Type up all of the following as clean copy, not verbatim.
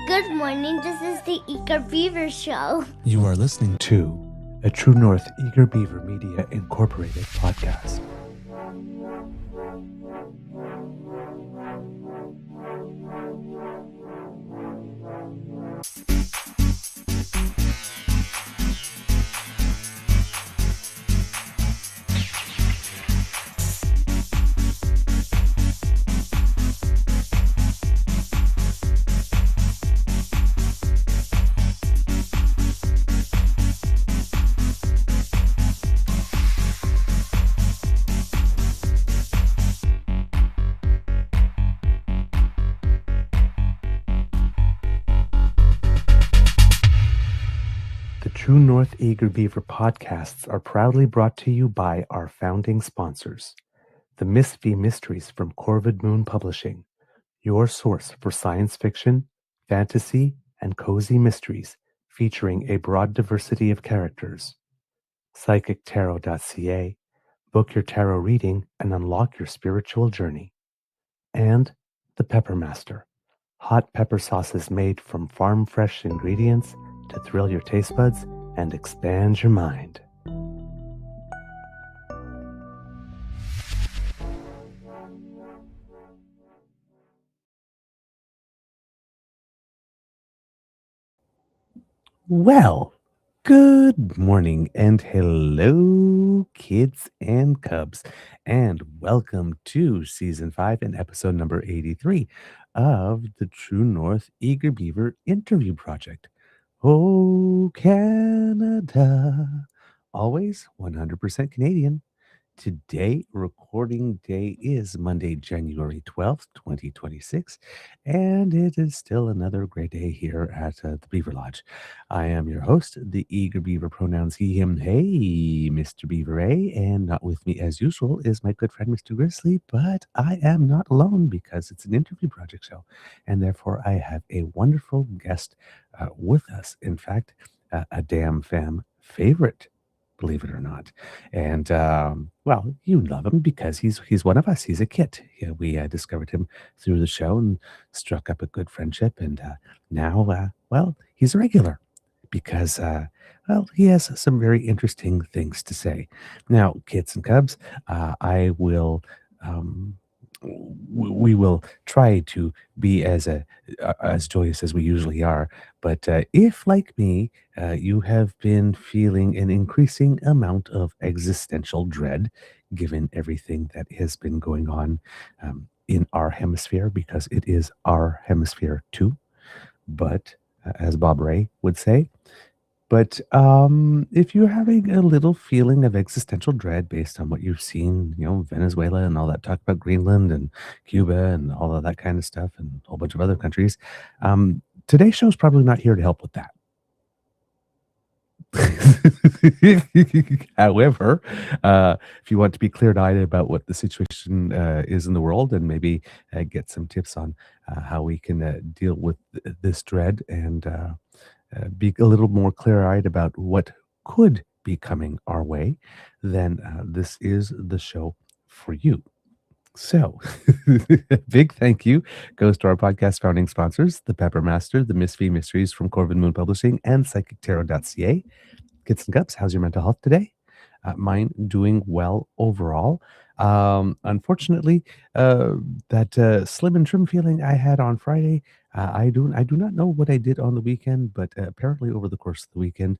Good morning, this is the Eager Beaver Show. You are listening to a True North Eager Beaver Media Incorporated podcast. True North Eager Beaver podcasts are proudly brought to you by our founding sponsors, the Miss V Mysteries from Corvid Moon Publishing, your source for science fiction, fantasy, and cozy mysteries featuring a broad diversity of characters. PsychicTarot.ca, book your tarot reading and unlock your spiritual journey. And the Pepper Master, hot pepper sauces made from farm-fresh ingredients to thrill your taste buds and expand your mind. Well, good morning and hello, kids and cubs, and welcome to Season 5 and episode number 83 of the True North Eager Beaver Interview Project. Oh, Canada, always 100% Canadian. Today, recording day is Monday, January 12th, 2026, and it is still another great day here at the Beaver Lodge. I am your host, the Eager Beaver, pronouns he, him, hey, Mr. Beaver A, and not with me as usual is my good friend, Mr. Grizzly, but I am not alone because it's an interview project show, and therefore I have a wonderful guest with us. In fact, a DamFam favorite, believe it or not. And well, you love him because he's one of us. He's a kit. Yeah, we discovered him through the show and struck up a good friendship. And now, well, he's a regular because well, he has some very interesting things to say. Now, kits and cubs, I will. We will try to be as joyous as we usually are. But if, like me, you have been feeling an increasing amount of existential dread, given everything that has been going on in our hemisphere, because it is our hemisphere too. But as Bob Ray would say, but if you're having a little feeling of existential dread based on what you've seen, Venezuela and all that talk about Greenland and Cuba and all of that kind of stuff and a whole bunch of other countries, today's show's probably not here to help with that. However, if you want to be clear-eyed about what the situation is in the world and maybe get some tips on how we can deal with this dread and be a little more clear-eyed about what could be coming our way, then this is the show for you. So, big thank you goes to our podcast founding sponsors, the Pepper Master, the Miss V Mysteries from Corvid Moon Publishing, and PsychicTarot.ca. Kids and Cups, how's your mental health today? Mine doing well overall. Unfortunately, that slim and trim feeling I had on Friday, I do not know what I did on the weekend, but apparently over the course of the weekend,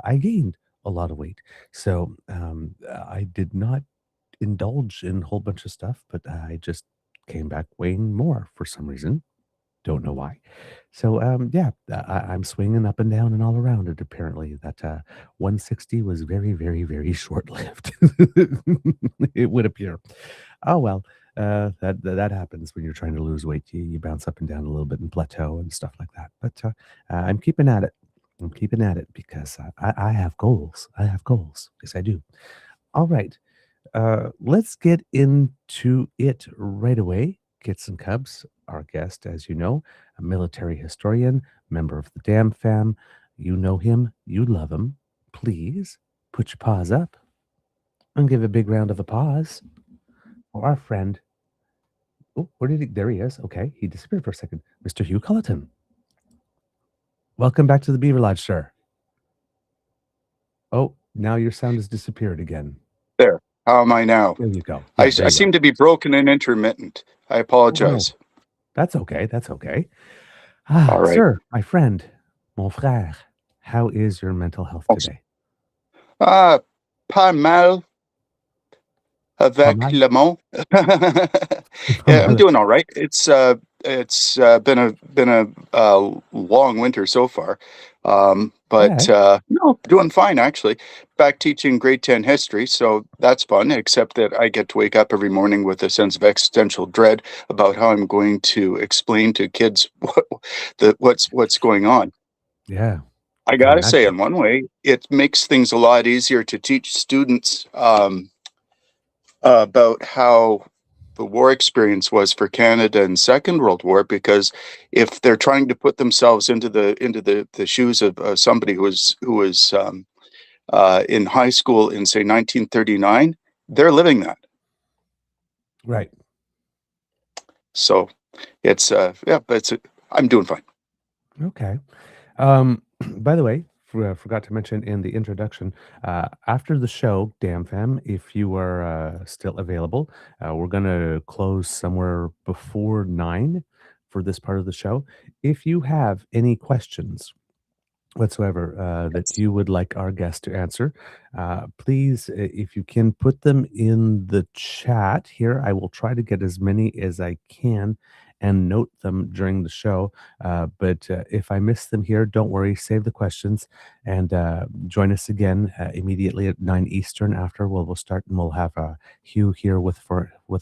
I gained a lot of weight. So I did not indulge in a whole bunch of stuff, but I just came back weighing more for some reason. Don't know why. So yeah, I'm swinging up and down and all around it. Apparently, that 160 was very, very, very short-lived. It would appear. Oh well, that happens when you're trying to lose weight. You bounce up and down a little bit and plateau and stuff like that. But I'm keeping at it. I'm keeping at it because I have goals. I have goals. Yes, I do. All right. Let's get into it right away. Kits and Cubs, our guest, as you know, a military historian, member of the DamFam. You know him, you love him. Please put your paws up and give a big round of applause for our friend. Oh, where did he? There he is. Okay, he disappeared for a second. Mr. Hugh Culliton. Welcome back to the Beaver Lodge, sir. Oh, now your sound has disappeared again. There. How am I now? There you go. I Yeah, there you seem go. to be broken and intermittent. I apologize. Oh, that's okay. That's okay. All right. Sir, my friend, mon frère, how is your mental health today? Pas mal Pas avec mal? le mot. Pas Yeah, I'm mal. doing all right. It's been a long winter so far. But no, doing fine actually. Back teaching grade 10 history, so that's fun, except that I get to wake up every morning with a sense of existential dread about how I'm going to explain to kids what's going on. Yeah. I can gotta say, imagine. in one way, it makes things a lot easier to teach students about how the war experience was for Canada in Second World War, because if they're trying to put themselves into the shoes of somebody who was in high school in say 1939, they're living that. Right. So it's but I'm doing fine. Okay. By the way, forgot to mention in the introduction, after the show, DamFam, if you are still available, we're going to close somewhere before 9 for this part of the show. If you have any questions whatsoever that you would like our guest to answer, please, if you can put them in the chat here, I will try to get as many as I can and note them during the show. But if I miss them here, don't worry, save the questions and join us again immediately at 9 Eastern after. We'll start and we'll have Hugh here with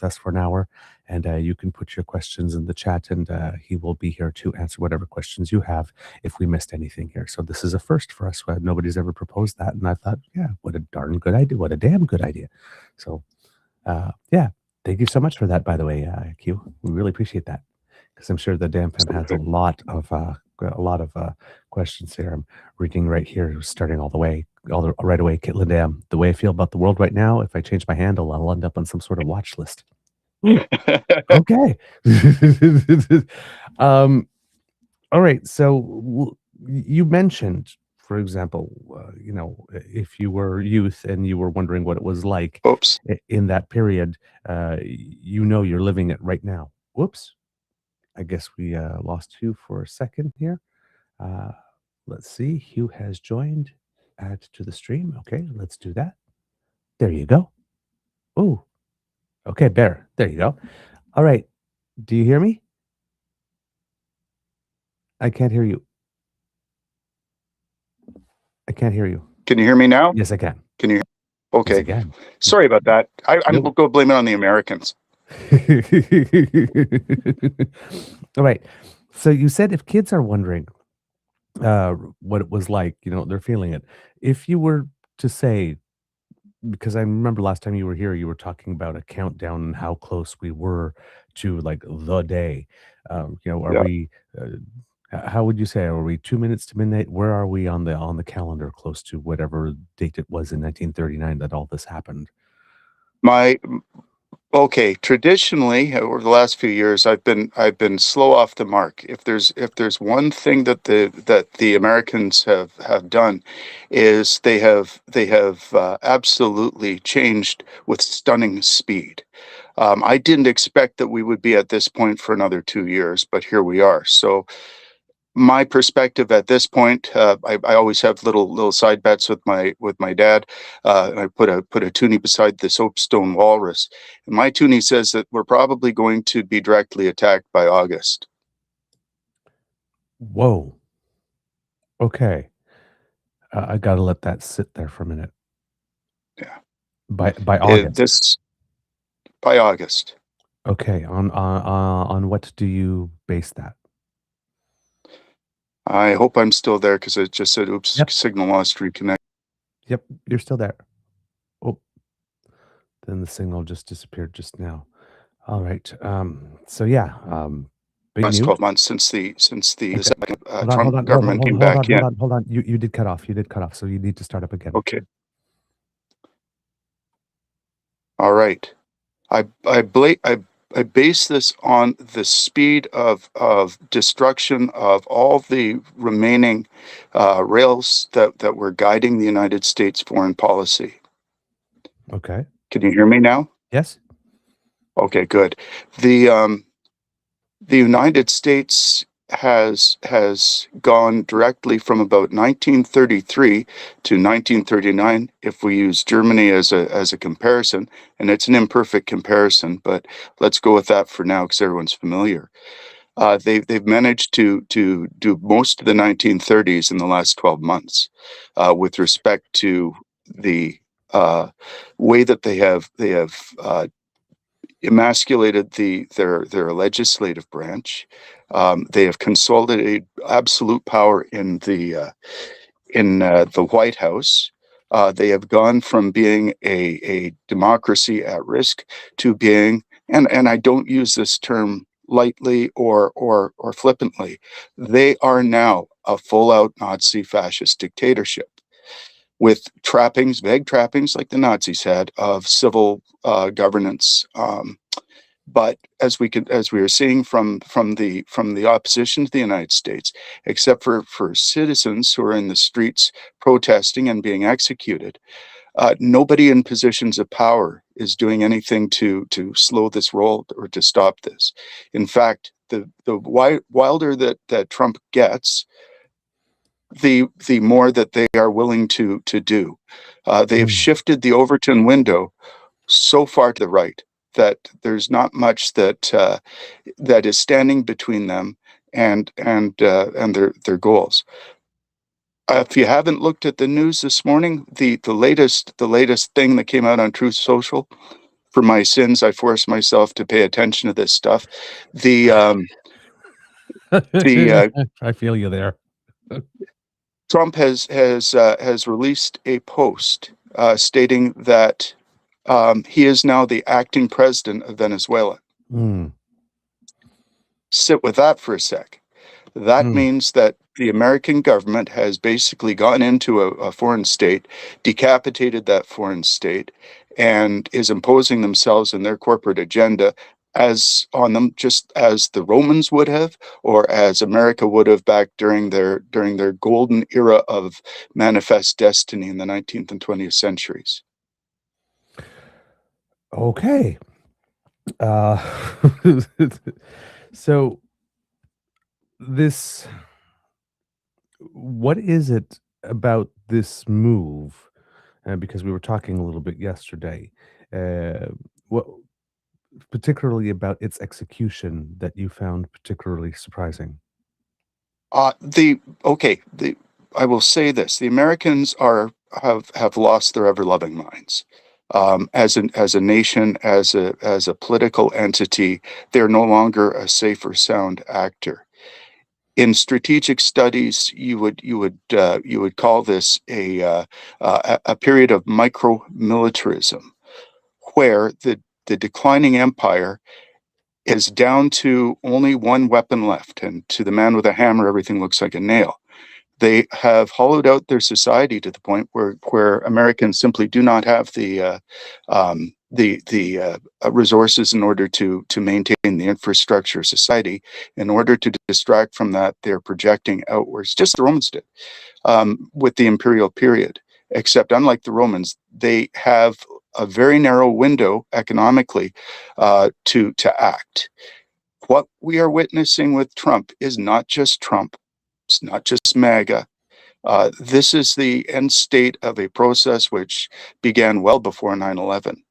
us for an hour. And you can put your questions in the chat and he will be here to answer whatever questions you have if we missed anything here. So this is a first for us. Nobody's ever proposed that. And I thought, yeah, what a darn good idea. What a damn good idea. So yeah, thank you so much for that, by the way, Q. We really appreciate that because I'm sure the DamFam has a lot of questions here. I'm reading right here, starting right away. Kitlin Dam, the way I feel about the world right now, if I change my handle, I'll end up on some sort of watch list. Ooh, okay. All right. So you mentioned, for example, if you were youth and you were wondering what it was like Oops. in that period, you're living it right now. Whoops. I guess we lost Hugh for a second here. Let's see. Hugh has joined. Add to the stream. Okay, let's do that. There you go. Oh, okay, Bear. There you go. All right. Do you hear me? I can't hear you. I can't hear you. Can you hear me now? Yes, I can. Can you? Okay. Yes, I can. Sorry about that. I'm Nope. going to blame it on the Americans. All right. So you said if kids are wondering what it was like, they're feeling it. If you were to say, because I remember last time you were here, you were talking about a countdown and how close we were to like the day. Are Yeah. we? How would you say? Are we 2 minutes to midnight? Where are we on the calendar, close to whatever date it was in 1939 that all this happened? Okay, traditionally over the last few years, I've been slow off the mark. If there's one thing that the Americans have done, is they have absolutely changed with stunning speed. I didn't expect that we would be at this point for another 2 years, but here we are. So my perspective at this point, I always have little side bets with my dad. And I put a toonie beside the soapstone walrus. And my toonie says that we're probably going to be directly attacked by August. Whoa. Okay. I gotta let that sit there for a minute. Yeah. By August. By August. Okay. On what do you base that? I hope I'm still there because it just said, "Oops, Yep. signal lost, reconnect." Yep, you're still there. Oh, then the signal just disappeared just now. All right. So yeah, big Last news. 12 months since the Okay. Trump government came back in. Hold on. You did cut off. You did cut off. So you need to start up again. Okay. All right. I I base this on the speed of destruction of all the remaining rails that were guiding the United States foreign policy. Okay. Can you hear me now? Yes. Okay, good. The United States has gone directly from about 1933 to 1939, if we use Germany as a comparison, and it's an imperfect comparison, but let's go with that for now because everyone's familiar. They've managed to do most of the 1930s in the last 12 months, with respect to the way that they have emasculated their legislative branch. They have consolidated absolute power in the White House. They have gone from being a democracy at risk to being, and I don't use this term lightly or flippantly, they are now a full-out Nazi fascist dictatorship with trappings, vague trappings like the Nazis had of civil governance. But as we are seeing from the opposition to the United States, except for citizens who are in the streets protesting and being executed, nobody in positions of power is doing anything to slow this roll or to stop this. In fact, the wilder that Trump gets, the more that they are willing to do. They've shifted the Overton window so far to the right that there's not much that that is standing between them and their goals. If you haven't looked at the news this morning, the latest thing that came out on Truth Social, for my sins, I forced myself to pay attention to this stuff. The I feel you there. Trump has released a post stating that he is now the acting president of Venezuela. Sit with that for a sec. That means that the American government has basically gone into a foreign state, decapitated that foreign state, and is imposing themselves and their corporate agenda as on them, just as the Romans would have, or as America would have back during their golden era of manifest destiny in the 19th and 20th centuries. Okay. So what is it about this move? Because we were talking a little bit yesterday, what particularly about its execution that you found particularly surprising? I will say this: the Americans have lost their ever-loving minds. As a nation, as a political entity, they're no longer a safe or sound actor. In strategic studies, you would call this a period of micro-militarism, where the declining empire is down to only one weapon left, and to the man with a hammer, everything looks like a nail. They have hollowed out their society to the point where Americans simply do not have the resources in order to maintain the infrastructure of society. In order to distract from that, they're projecting outwards, just the Romans did with the imperial period. Except, unlike the Romans, they have a very narrow window economically to act. What we are witnessing with Trump is not just Trump. It's not just MAGA. This is the end state of a process which began well before 9/11.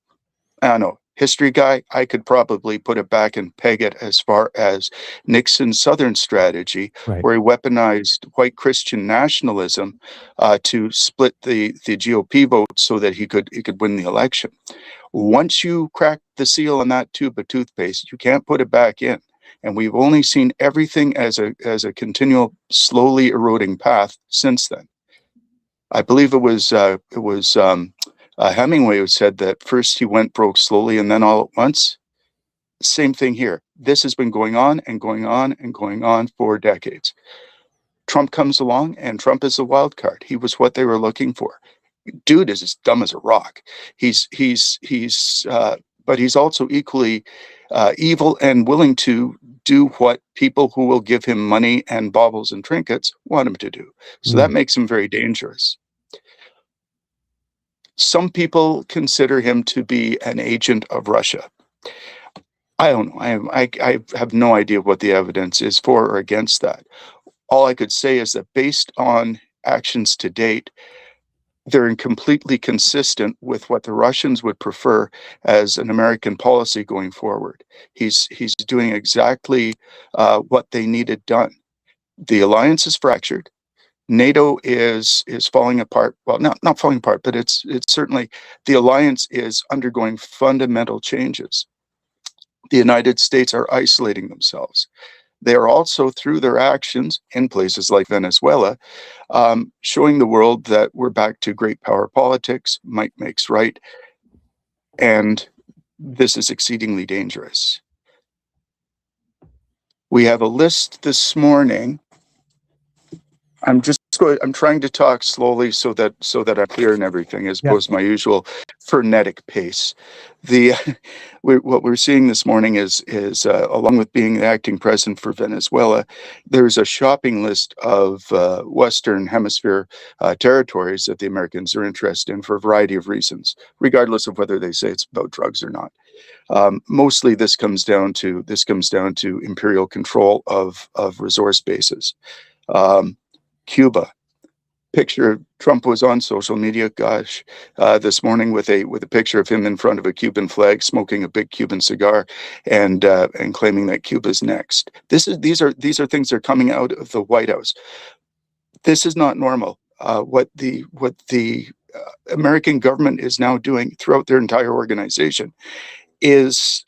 I don't know, history guy, I could probably put it back and peg it as far as Nixon's Southern strategy, Right. where he weaponized white Christian nationalism to split the GOP vote so that he could win the election. Once you crack the seal on that tube of toothpaste, you can't put it back in. And we've only seen everything as a continual, slowly eroding path since then. I believe it was Hemingway who said that first he went broke slowly and then all at once. Same thing here. This has been going on and going on and going on for decades. Trump comes along, and Trump is a wild card. He was what they were looking for. Dude is as dumb as a rock. He's but he's also equally evil and willing to do what people who will give him money and baubles and trinkets want him to do. So that makes him very dangerous. Some people consider him to be an agent of Russia. I don't know. I have no idea what the evidence is for or against that. All I could say is that based on actions to date, they're completely consistent with what the Russians would prefer as an American policy going forward. He's doing exactly what they needed done. The alliance is fractured. NATO is falling apart. Well, not falling apart, but it's certainly, the alliance is undergoing fundamental changes. The United States are isolating themselves. They are also, through their actions in places like Venezuela, showing the world that we're back to great power politics, might makes right, and this is exceedingly dangerous. We have a list this morning. I'm trying to talk slowly so that I'm clear in everything, as opposed to my usual frenetic pace. What we're seeing this morning is along with being the acting president for Venezuela, there's a shopping list of Western Hemisphere territories that the Americans are interested in for a variety of reasons, regardless of whether they say it's about drugs or not. Mostly, this comes down to imperial control of resource bases. Cuba. Picture, Trump was on social media, this morning with a picture of him in front of a Cuban flag, smoking a big Cuban cigar, and claiming that Cuba's next. These are things that are coming out of the White House. This is not normal. What the American government is now doing throughout their entire organization is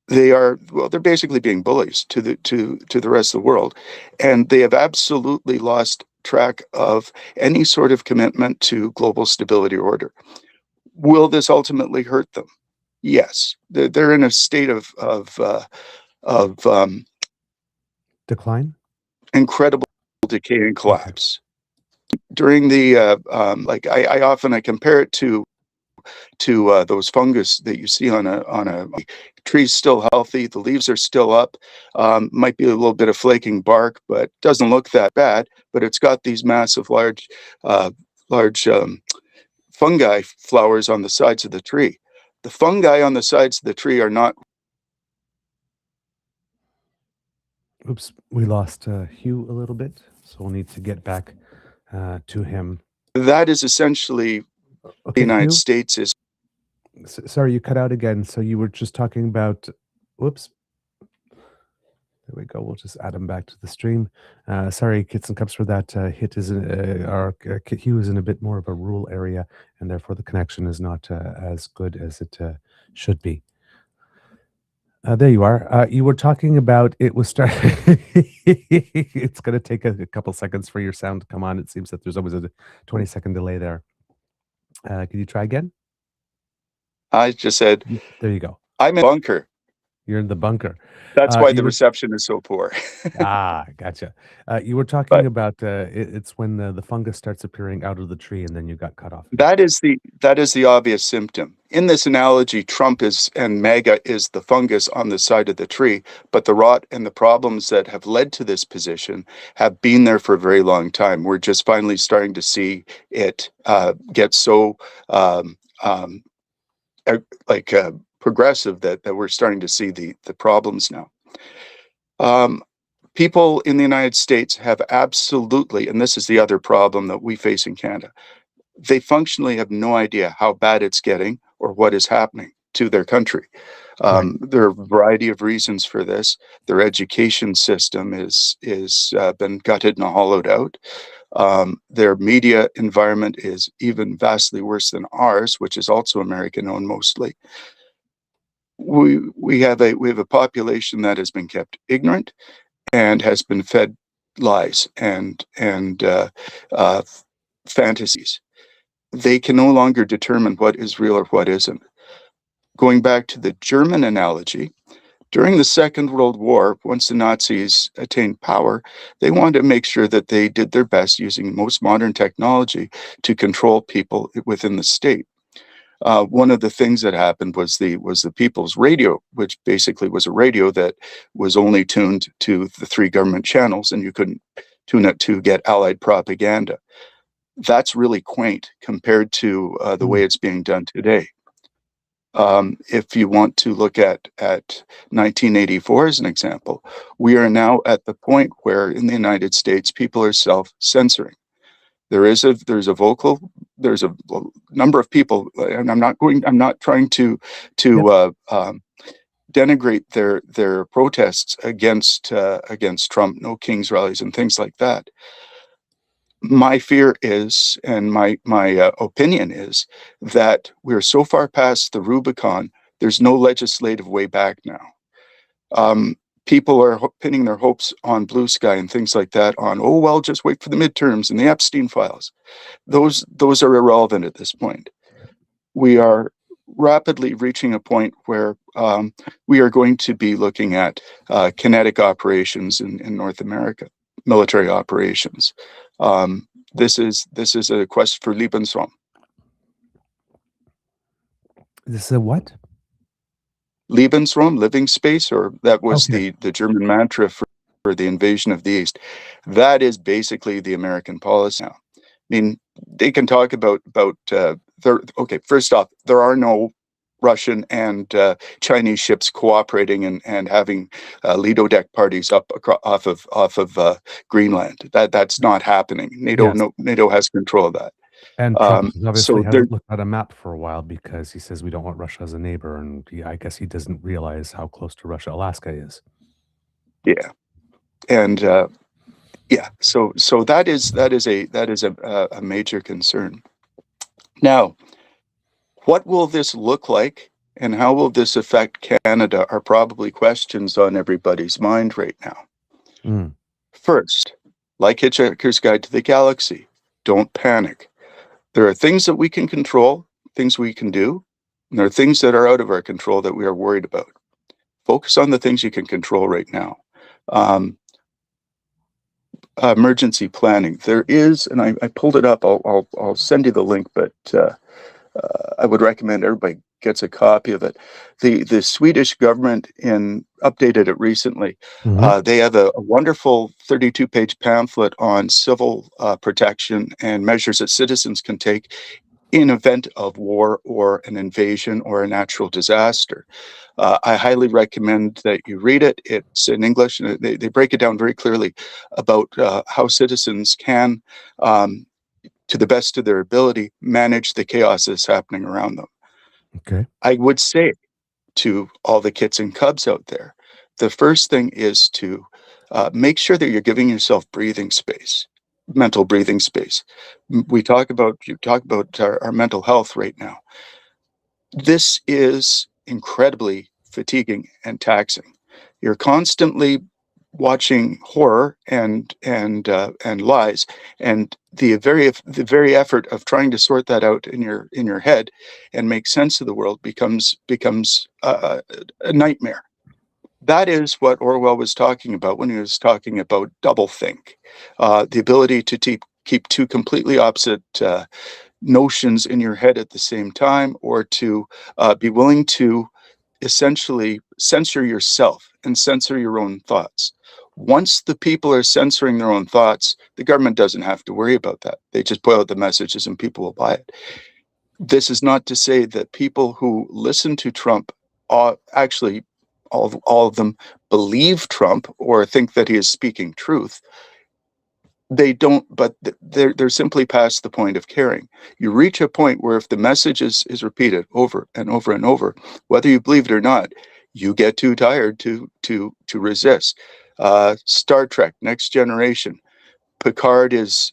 they're basically being bullies to the rest of the world, and they have absolutely lost track of any sort of commitment to global stability or order. Will this ultimately hurt them? Yes, they're in a state of decline, incredible decay and collapse. During the I compare it to those fungus that you see on a tree's still healthy, the leaves are still up, might be a little bit of flaking bark, but doesn't look that bad. But it's got these massive, large fungi flowers on the sides of the tree. The fungi on the sides of the tree are not. Oops, we lost Hugh a little bit, so we'll need to get back to him. That is essentially the United Hugh? States is. Sorry, you cut out again. So you were just talking about, whoops. There we go. We'll just add him back to the stream. Sorry, kits and cups, for that hit. Hugh is in a bit more of a rural area, and therefore the connection is not as good as it should be. There you are. You were talking about it was starting. It's going to take a couple seconds for your sound to come on. It seems that there's always a 20-second delay there. Can you try again? I just said, there you go. I'm in a bunker. You're in the bunker. That's why the reception is so poor. Gotcha. You were talking about it's when the fungus starts appearing out of the tree, and then you got cut off. That is the obvious symptom. In this analogy, Trump and MAGA is the fungus on the side of the tree, but the rot and the problems that have led to this position have been there for a very long time. We're just finally starting to see it get so progressive that we're starting to see the problems now. People in the United States have absolutely, and this is the other problem that we face in Canada, they functionally have no idea how bad it's getting or what is happening to their country. There are a variety of reasons for this. Their education system is been gutted and hollowed out. Their media environment is even vastly worse than ours, which is also American-owned mostly. We have a population that has been kept ignorant and has been fed lies and fantasies. They can no longer determine what is real or what isn't. Going back to the German analogy, during the Second World War, once the Nazis attained power, they wanted to make sure that they did their best using most modern technology to control people within the state. One of the things that happened was the People's Radio, which basically was a radio that was only tuned to the 3 government channels, and you couldn't tune it to get Allied propaganda. That's really quaint compared to the way it's being done today. If you want to look at 1984 as an example, we are now at the point where in the United States people are self-censoring. There's a number of people, and I'm not trying to denigrate their protests against Trump, no King's rallies and things like that. My fear is, and my opinion is, that we're so far past the Rubicon, there's no legislative way back now. People are pinning their hopes on blue sky and things like that on, oh, well, just wait for the midterms and the Epstein files. Those are irrelevant at this point. We are rapidly reaching a point where we are going to be looking at kinetic operations in North America, military operations. This is a quest for Lebensraum. This is a what? Lebensraum, living space, or that was the German mantra for the invasion of the East. That is basically the American policy now. I mean, they can talk about first off, there are no Russian and Chinese ships cooperating and having Lido deck parties up off of Greenland. That's not happening. NATO has control of that. And Trump obviously hasn't looked at a map for a while because he says we don't want Russia as a neighbor, and I guess he doesn't realize how close to Russia Alaska is. Yeah, and so that is a major concern. Now, what will this look like, and how will this affect Canada? Are probably questions on everybody's mind right now. First, like Hitchhiker's Guide to the Galaxy, don't panic. There are things that we can control, things we can do, and there are things that are out of our control that we are worried about. Focus on the things you can control right now. Emergency planning. There is, and I pulled it up. I'll send you the link, but I would recommend everybody gets a copy of it. The Swedish government updated it recently. They have a wonderful 32-page pamphlet on civil protection and measures that citizens can take in event of war or an invasion or a natural disaster. I highly recommend that you read it. It's in English, and they break it down very clearly about how citizens can, to the best of their ability, manage the chaos that's happening around them. Okay. I would say to all the kits and cubs out there, the first thing is to make sure that you're giving yourself breathing space, mental breathing space. You talk about our mental health right now. This is incredibly fatiguing and taxing. You're constantly watching horror and lies, and the very effort of trying to sort that out in your head and make sense of the world becomes a nightmare. That is what Orwell was talking about when he was talking about doublethink, the ability to keep two completely opposite notions in your head at the same time, or to be willing to essentially censor yourself and censor your own thoughts. Once the people are censoring their own thoughts, the government doesn't have to worry about that. They just put out the messages and people will buy it. This is not to say that people who listen to Trump, actually all of them believe Trump or think that he is speaking truth. They don't, but they're simply past the point of caring. You reach a point where if the message is repeated over and over and over, whether you believe it or not, you get too tired to resist. Star Trek, Next Generation. Picard is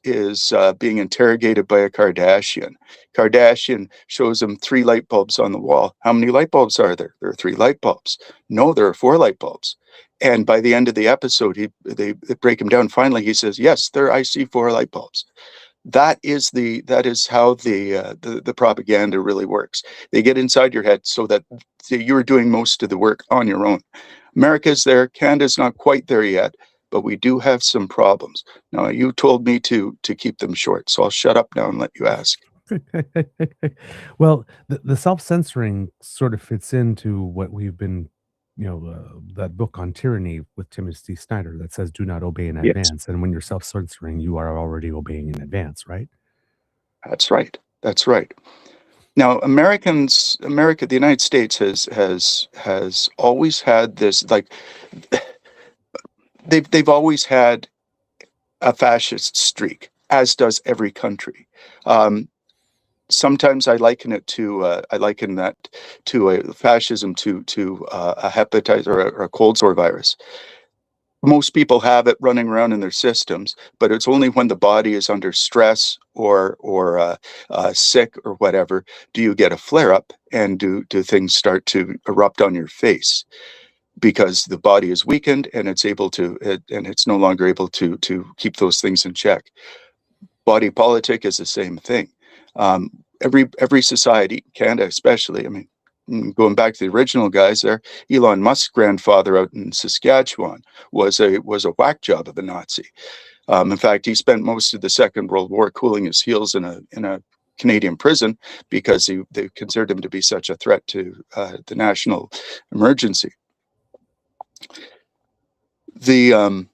being interrogated by a Kardashian. Kardashian shows him 3 light bulbs on the wall. How many light bulbs are there? There are 3 light bulbs. No, there are 4 light bulbs. And by the end of the episode, they break him down. Finally, he says, "Yes, I see 4 light bulbs." That is how the propaganda really works. They get inside your head so that you're doing most of the work on your own. America's there. Canada's not quite there yet, but we do have some problems. Now, you told me to keep them short, so I'll shut up now and let you ask. Well, the self-censoring sort of fits into what we've been, that book on tyranny with Timothy Snyder that says, "Do not obey in Yes, advance." And when you're self-censoring, you are already obeying in advance, right? that's right. That's right. Now, the United States has always had this, like, they've always had a fascist streak, as does every country. Um, Sometimes I liken that to a fascism to a hepatitis or a cold sore virus. Most people have it running around in their systems, but it's only when the body is under stress or sick or whatever do you get a flare up and do things start to erupt on your face because the body is weakened and it's no longer able to keep those things in check. Body politic is the same thing. Um, every society, Canada especially, I mean, going back to the original guys there, Elon Musk's grandfather out in Saskatchewan was a whack job of a Nazi. In fact, he spent most of the Second World War cooling his heels in a Canadian prison because they considered him to be such a threat to the national emergency. The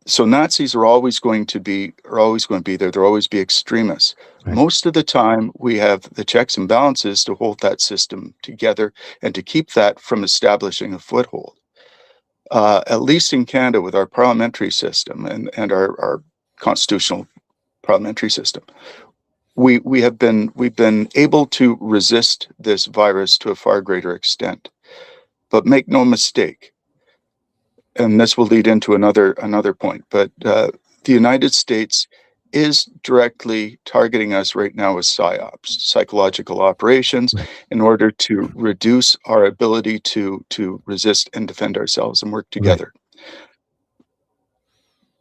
So Nazis are always going to be there. There'll always be extremists. Right. Most of the time, we have the checks and balances to hold that system together and to keep that from establishing a foothold. At least in Canada, with our parliamentary system and our constitutional parliamentary system, we've been able to resist this virus to a far greater extent. But make no mistake, and this will lead into another point, but the United States is directly targeting us right now with PSYOPs, psychological operations, Right. in order to reduce our ability to resist and defend ourselves and work together. Right.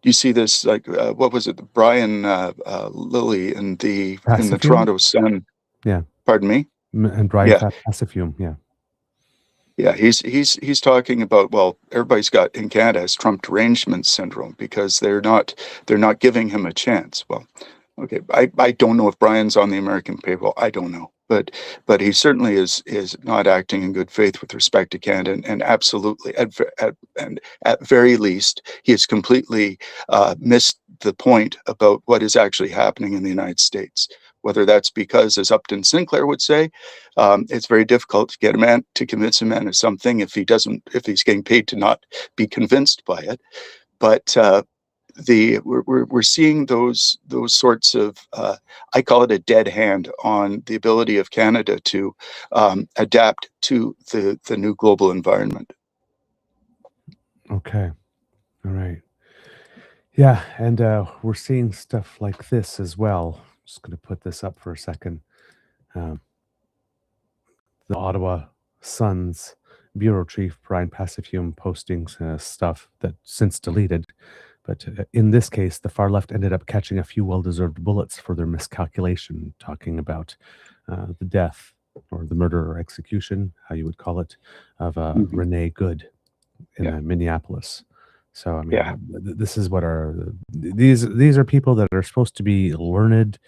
You see this, like, what was it, Brian Lilly in the Toronto Sun? Yeah. Pardon me? And Brian Pacifume, yeah. Yeah, he's talking about, well, everybody's got in Canada has Trump derangement syndrome because they're not giving him a chance. Well, okay, I don't know if Brian's on the American payroll. I don't know, but he certainly is not acting in good faith with respect to Canada, and absolutely at very least he has completely missed the point about what is actually happening in the United States. Whether that's because, as Upton Sinclair would say, it's very difficult to get a man to convince a man of something if he's getting paid to not be convinced by it. But we're seeing those sorts of I call it a dead hand on the ability of Canada to adapt to the new global environment. Okay, all right. Yeah, and we're seeing stuff like this as well. Just going to put this up for a second. The Ottawa Sun's bureau chief, Brian Pacifume, posting stuff that since deleted. But in this case, the far left ended up catching a few well-deserved bullets for their miscalculation, talking about the death or the murder or execution, how you would call it, of Renee Good in Minneapolis. So I mean, this is what these are people that are supposed to be learned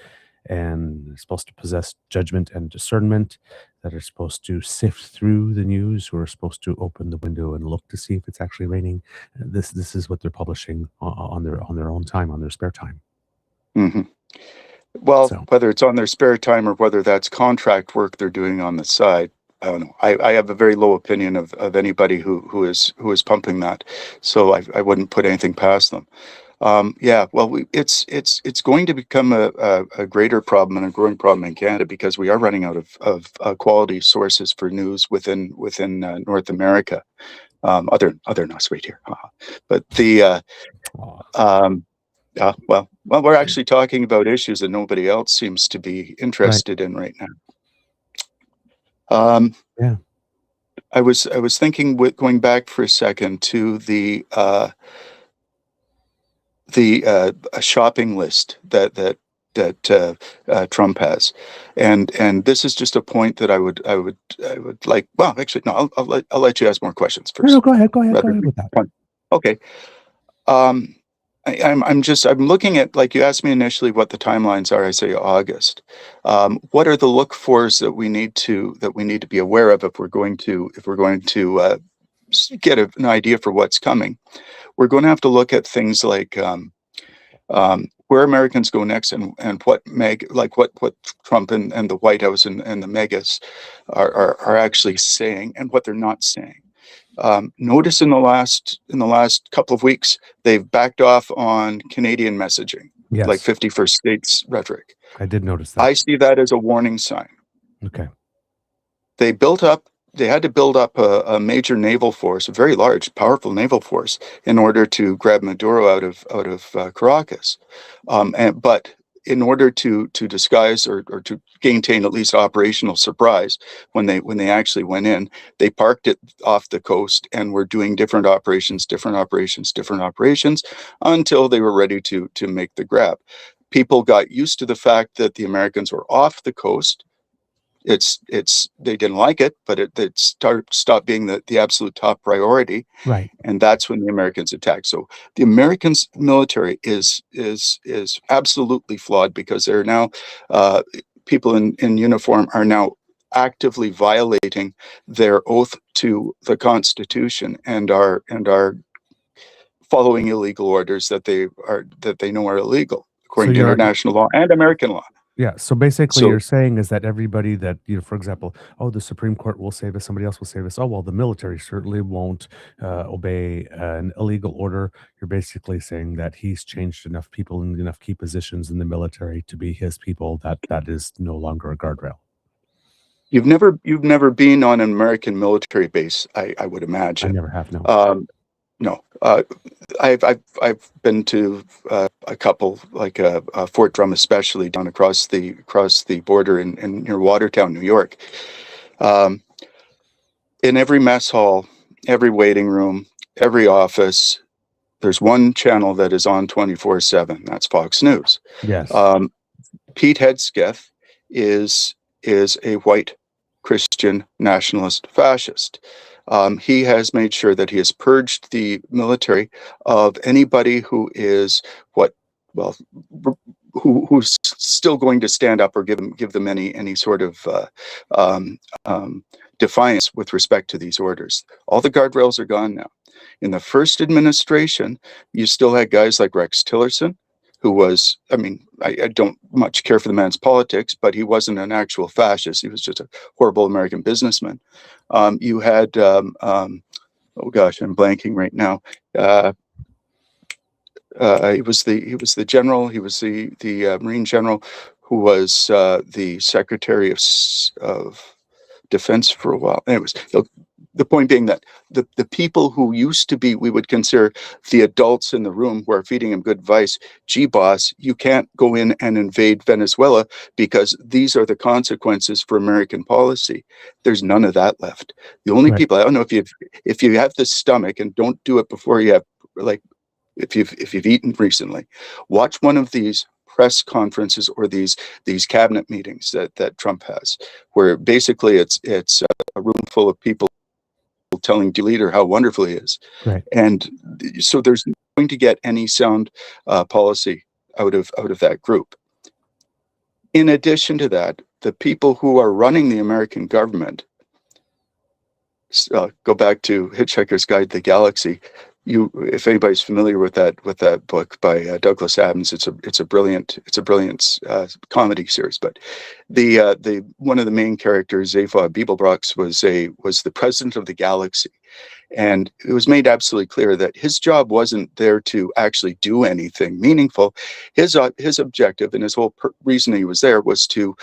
and supposed to possess judgment and discernment, that are supposed to sift through the news, who are supposed to open the window and look to see if it's actually raining. This is what they're publishing on their own time, on their spare time. Mm-hmm. Well, whether it's on their spare time or whether that's contract work they're doing on the side, I don't know. I have a very low opinion of anybody who is pumping that, so I wouldn't put anything past them. Well, it's going to become a greater problem and a growing problem in Canada because we are running out of quality sources for news within North America, other than us right here. But the well, we're actually talking about issues that nobody else seems to be interested in right now. I was thinking, going back for a second to the shopping list that Trump has, and this is just a point that I would like. Well, actually, no, I'll let you ask more questions first. No, go ahead with that. Okay. I'm looking at, like you asked me initially what the timelines are. I say August. What are the look fors that we need to be aware of if we're going to get an idea for what's coming? We're going to have to look at things like where Americans go next, and what Trump and the White House and the megas are actually saying and what they're not saying. Notice in the last couple of weeks, they've backed off on Canadian messaging, like Yes, 51st States rhetoric. I did notice that. I see that as a warning sign. Okay. They had to build up a major naval force, a very large, powerful naval force, in order to grab Maduro out of Caracas. But in order to disguise or to maintain at least operational surprise, when they actually went in, they parked it off the coast and were doing different operations until they were ready to make the grab. People got used to the fact that the Americans were off the coast. They didn't like it, but it stopped being the absolute top priority. Right. And that's when the Americans attacked. So the Americans military is absolutely flawed, because they're now people in uniform are now actively violating their oath to the Constitution and are following illegal orders that they know are illegal So according to international law and American law. Yeah. So basically, So you're saying is that everybody that, for example, oh, the Supreme Court will save us, somebody else will save us. Oh, well, the military certainly won't obey an illegal order. You're basically saying that he's changed enough people in enough key positions in the military to be his people that is no longer a guardrail. you've never been on an American military base, I would imagine. I never have, no. No. I've been to a couple, like Fort Drum, especially down across the border in near Watertown, New York. In every mess hall, every waiting room, every office, there's one channel that is on 24/7. That's Fox News. Yes. Pete Hegseth is a white Christian nationalist fascist. He has made sure that he has purged the military of anybody who is who's still going to stand up or give them any sort of defiance with respect to these orders. All the guardrails are gone now. In the first administration, you still had guys like Rex Tillerson, who was, I don't much care for the man's politics, but he wasn't an actual fascist. He was just a horrible American businessman. You had, oh gosh, I'm blanking right now. He was the general. He was the Marine general who was the Secretary of Defense for a while. Anyways, the point being that the people who used to be, we would consider the adults in the room who are feeding him good advice, gee, boss, you can't go in and invade Venezuela because these are the consequences for American policy. There's none of that left. The only people, I don't know if you have the stomach, and don't do it before you have, like, if you've eaten recently, watch one of these press conferences or these cabinet meetings that Trump has, where basically it's a room full of people telling the leader how wonderful he is. Right. And so there's not going to get any sound policy out of that group. In addition to that, the people who are running the American government, go back to Hitchhiker's Guide to the Galaxy. If anybody's familiar with that book by Douglas Adams, it's a brilliant comedy series. But the one of the main characters, Zaphod Beeblebrox, was the president of the galaxy, and it was made absolutely clear that his job wasn't there to actually do anything meaningful. His objective and his whole reason he was there was to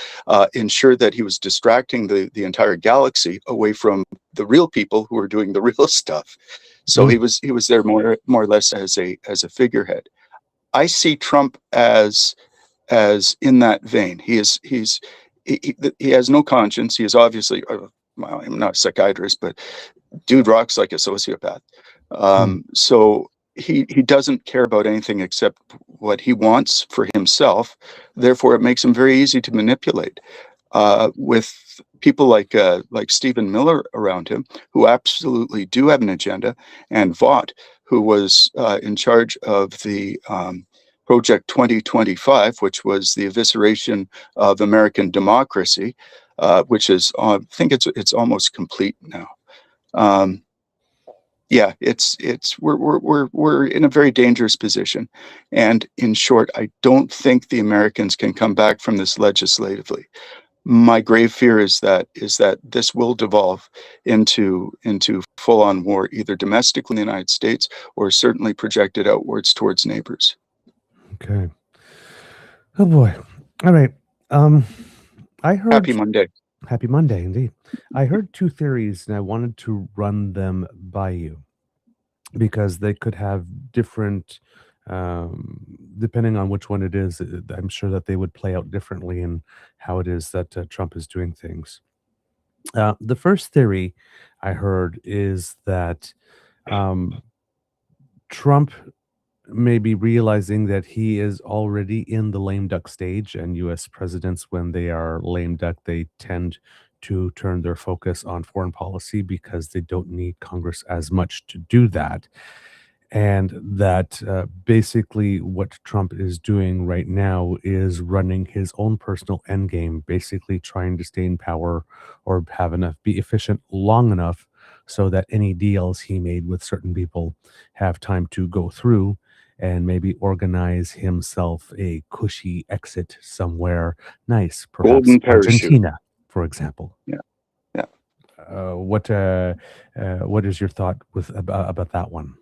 ensure that he was distracting the entire galaxy away from the real people who were doing the real stuff. So he was there more or less as a figurehead. I see Trump as in that vein. He has no conscience. He is obviously, well, I'm not a psychiatrist, but dude rocks like a sociopath. So he doesn't care about anything except what he wants for himself. Therefore, it makes him very easy to manipulate. with people like Stephen Miller around him, who absolutely do have an agenda, and Vaught, who was in charge of the Project 2025, which was the evisceration of American democracy, which is, I think it's almost complete now. Yeah, we're in a very dangerous position, and in short, I don't think the Americans can come back from this legislatively. My grave fear is that this will devolve into full-on war, either domestically in the United States or certainly projected outwards towards neighbors. Okay. Oh boy. All right. I heard Happy Monday. Happy Monday, indeed. I heard two theories, and I wanted to run them by you because they could have different, depending on which one it is. I'm sure that they would play out differently in how it is that Trump is doing things. The first theory I heard is that Trump may be realizing that he is already in the lame duck stage, and US presidents, when they are lame duck, they tend to turn their focus on foreign policy because they don't need Congress as much to do that. And that basically what Trump is doing right now is running his own personal endgame, basically trying to stay in power or have enough, be efficient long enough so that any deals he made with certain people have time to go through, and maybe organize himself a cushy exit somewhere nice, perhaps Golden parachute. Argentina, for example. Yeah, yeah. What is your thought about that one?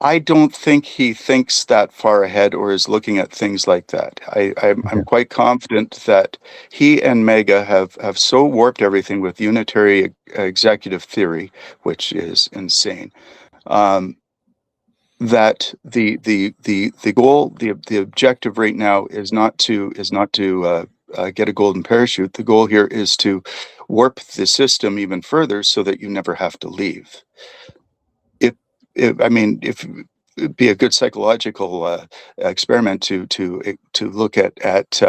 I don't think he thinks that far ahead or is looking at things like that. I'm quite confident that he and MAGA have so warped everything with unitary executive theory, which is insane. That the goal, the objective right now is not to get a golden parachute. The goal here is to warp the system even further so that you never have to leave. If it'd be a good psychological experiment to look at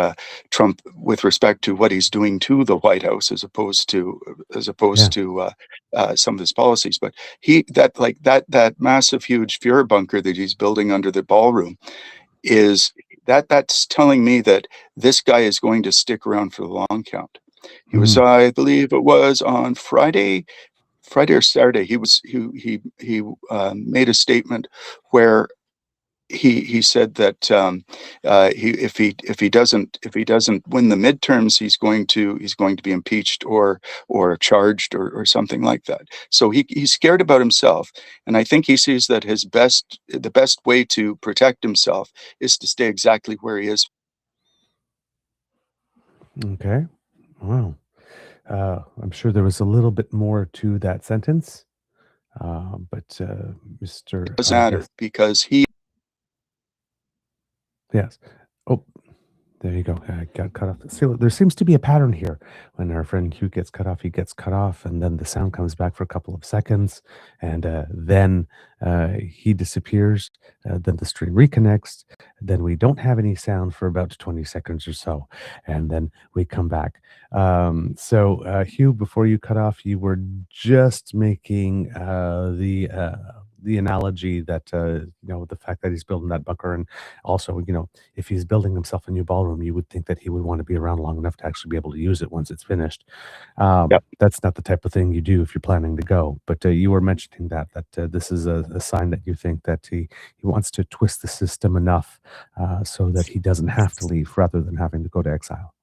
Trump with respect to what he's doing to the White House as opposed to some of his policies. But that massive, huge Fuhrer bunker that he's building under the ballroom that's telling me that this guy is going to stick around for the long count. He was, I believe it was on Friday or Saturday, he made a statement where he said that if he doesn't win the midterms, he's going to be impeached or charged or something like that. So he's scared about himself, and I think he sees that the best way to protect himself is to stay exactly where he is. Okay. Wow. I'm sure there was a little bit more to that sentence, but Mr. It doesn't matter because he. Yes. Oh, there you go. I got cut off. See, there seems to be a pattern here. When our friend Hugh gets cut off, he gets cut off, and then the sound comes back for a couple of seconds, and then he disappears. Then the stream reconnects. Then we don't have any sound for about 20 seconds or so, and then we come back. So, Hugh, before you cut off, you were just making the analogy that the fact that he's building that bunker, and also if he's building himself a new ballroom, you would think that he would want to be around long enough to actually be able to use it once it's finished. Yep. That's not the type of thing you do if you're planning to go, but you were mentioning that this is a sign that you think that he wants to twist the system enough so that he doesn't have to leave rather than having to go to exile.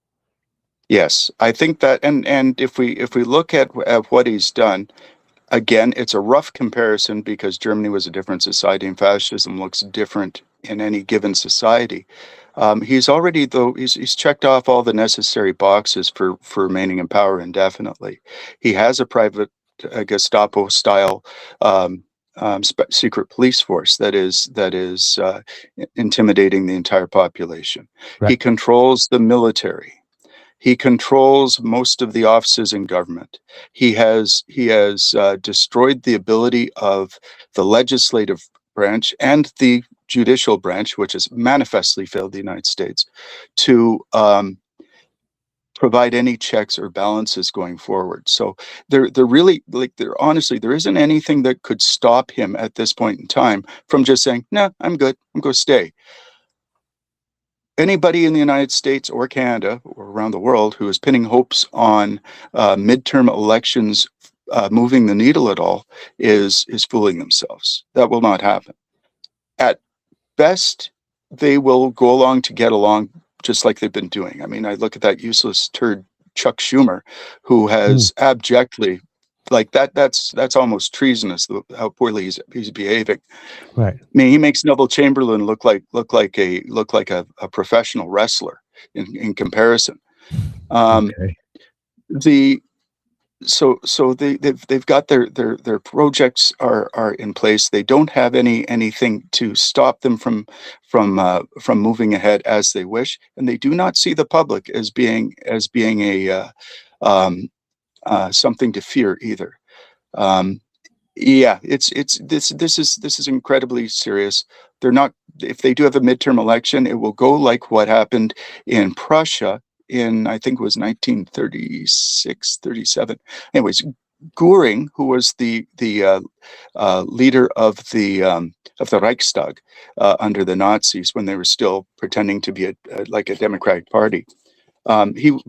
Yes, I think that, and if we look at what he's done. Again, it's a rough comparison because Germany was a different society and fascism looks different in any given society. He's already, though, he's checked off all the necessary boxes for remaining in power indefinitely. He has a private Gestapo-style secret police force that is intimidating the entire population. Right. He controls the military. He controls most of the offices in government. He has destroyed the ability of the legislative branch and the judicial branch, which has manifestly failed the United States, to provide any checks or balances going forward. So they're really, like, honestly, there isn't anything that could stop him at this point in time from just saying, "No, I'm good. I'm going to stay." Anybody in the United States or Canada or around the world who is pinning hopes on midterm elections moving the needle at all is fooling themselves. That will not happen. At best, they will go along to get along, just like they've been doing. I mean, I look at that useless turd Chuck Schumer, who has abjectly, like, that's almost treasonous, how poorly he's behaving. Right. I mean, he makes Neville Chamberlain look like a professional wrestler in comparison. Okay. They've got their projects are in place. They don't have anything to stop them from moving ahead as they wish, and they do not see the public as being a something to fear either. Yeah, this is incredibly serious. They're not. If they do have a midterm election, it will go like what happened in Prussia in, I think it was 1936, 37. Anyways, Goering, who was the leader of the Reichstag under the Nazis when they were still pretending to be like a democratic party.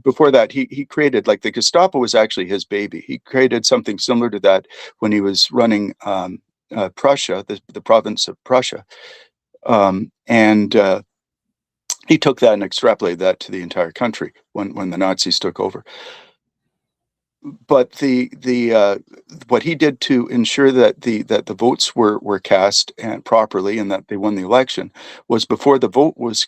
Before that, he created, like, the Gestapo was actually his baby. He created something similar to that when he was running Prussia, the province of Prussia, and he took that and extrapolated that to the entire country when the Nazis took over. But what he did to ensure that the votes were cast and properly and that they won the election was, before the vote was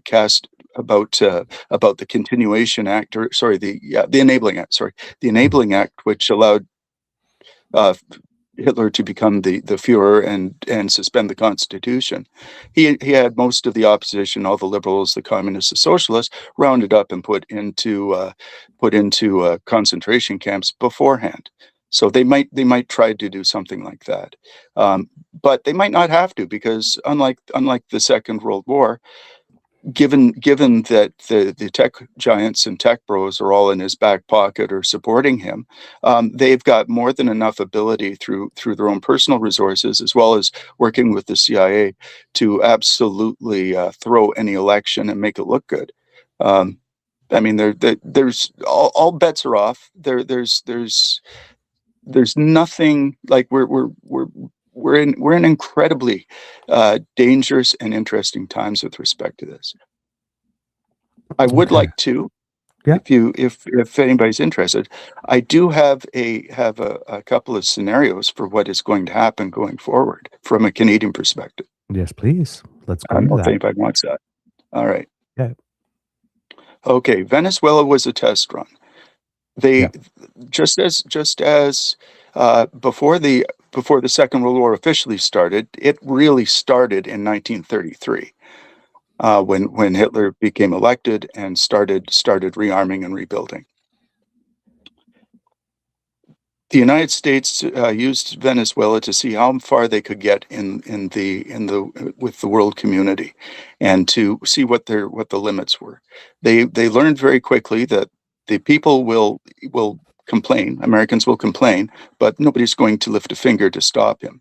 cast about the Continuation Act, or sorry, the Enabling Act, the Enabling Act, which allowed Hitler to become the Führer and suspend the Constitution. He had most of the opposition, all the liberals, the communists, the socialists, rounded up and put into concentration camps beforehand. So they might try to do something like that, but they might not have to, because unlike the Second World War, given that the tech giants and tech bros are all in his back pocket or supporting him, they've got more than enough ability through their own personal resources, as well as working with the CIA, to absolutely throw any election and make it look good. I mean, there's all bets are off. There's nothing, like, we're in incredibly dangerous and interesting times with respect to this. I would like to, if anybody's interested, I do have a couple of scenarios for what is going to happen going forward from a Canadian perspective. Yes, please. Let's go I don't into know if that. anybody wants that. All right. Yeah. Okay. Venezuela was a test run. They just as before the Second World War officially started, it really started in 1933, when Hitler became elected and started rearming and rebuilding. The United States used Venezuela to see how far they could get with the world community, and to see what the limits were. They learned very quickly that the people will complain, Americans will complain, but nobody's going to lift a finger to stop him.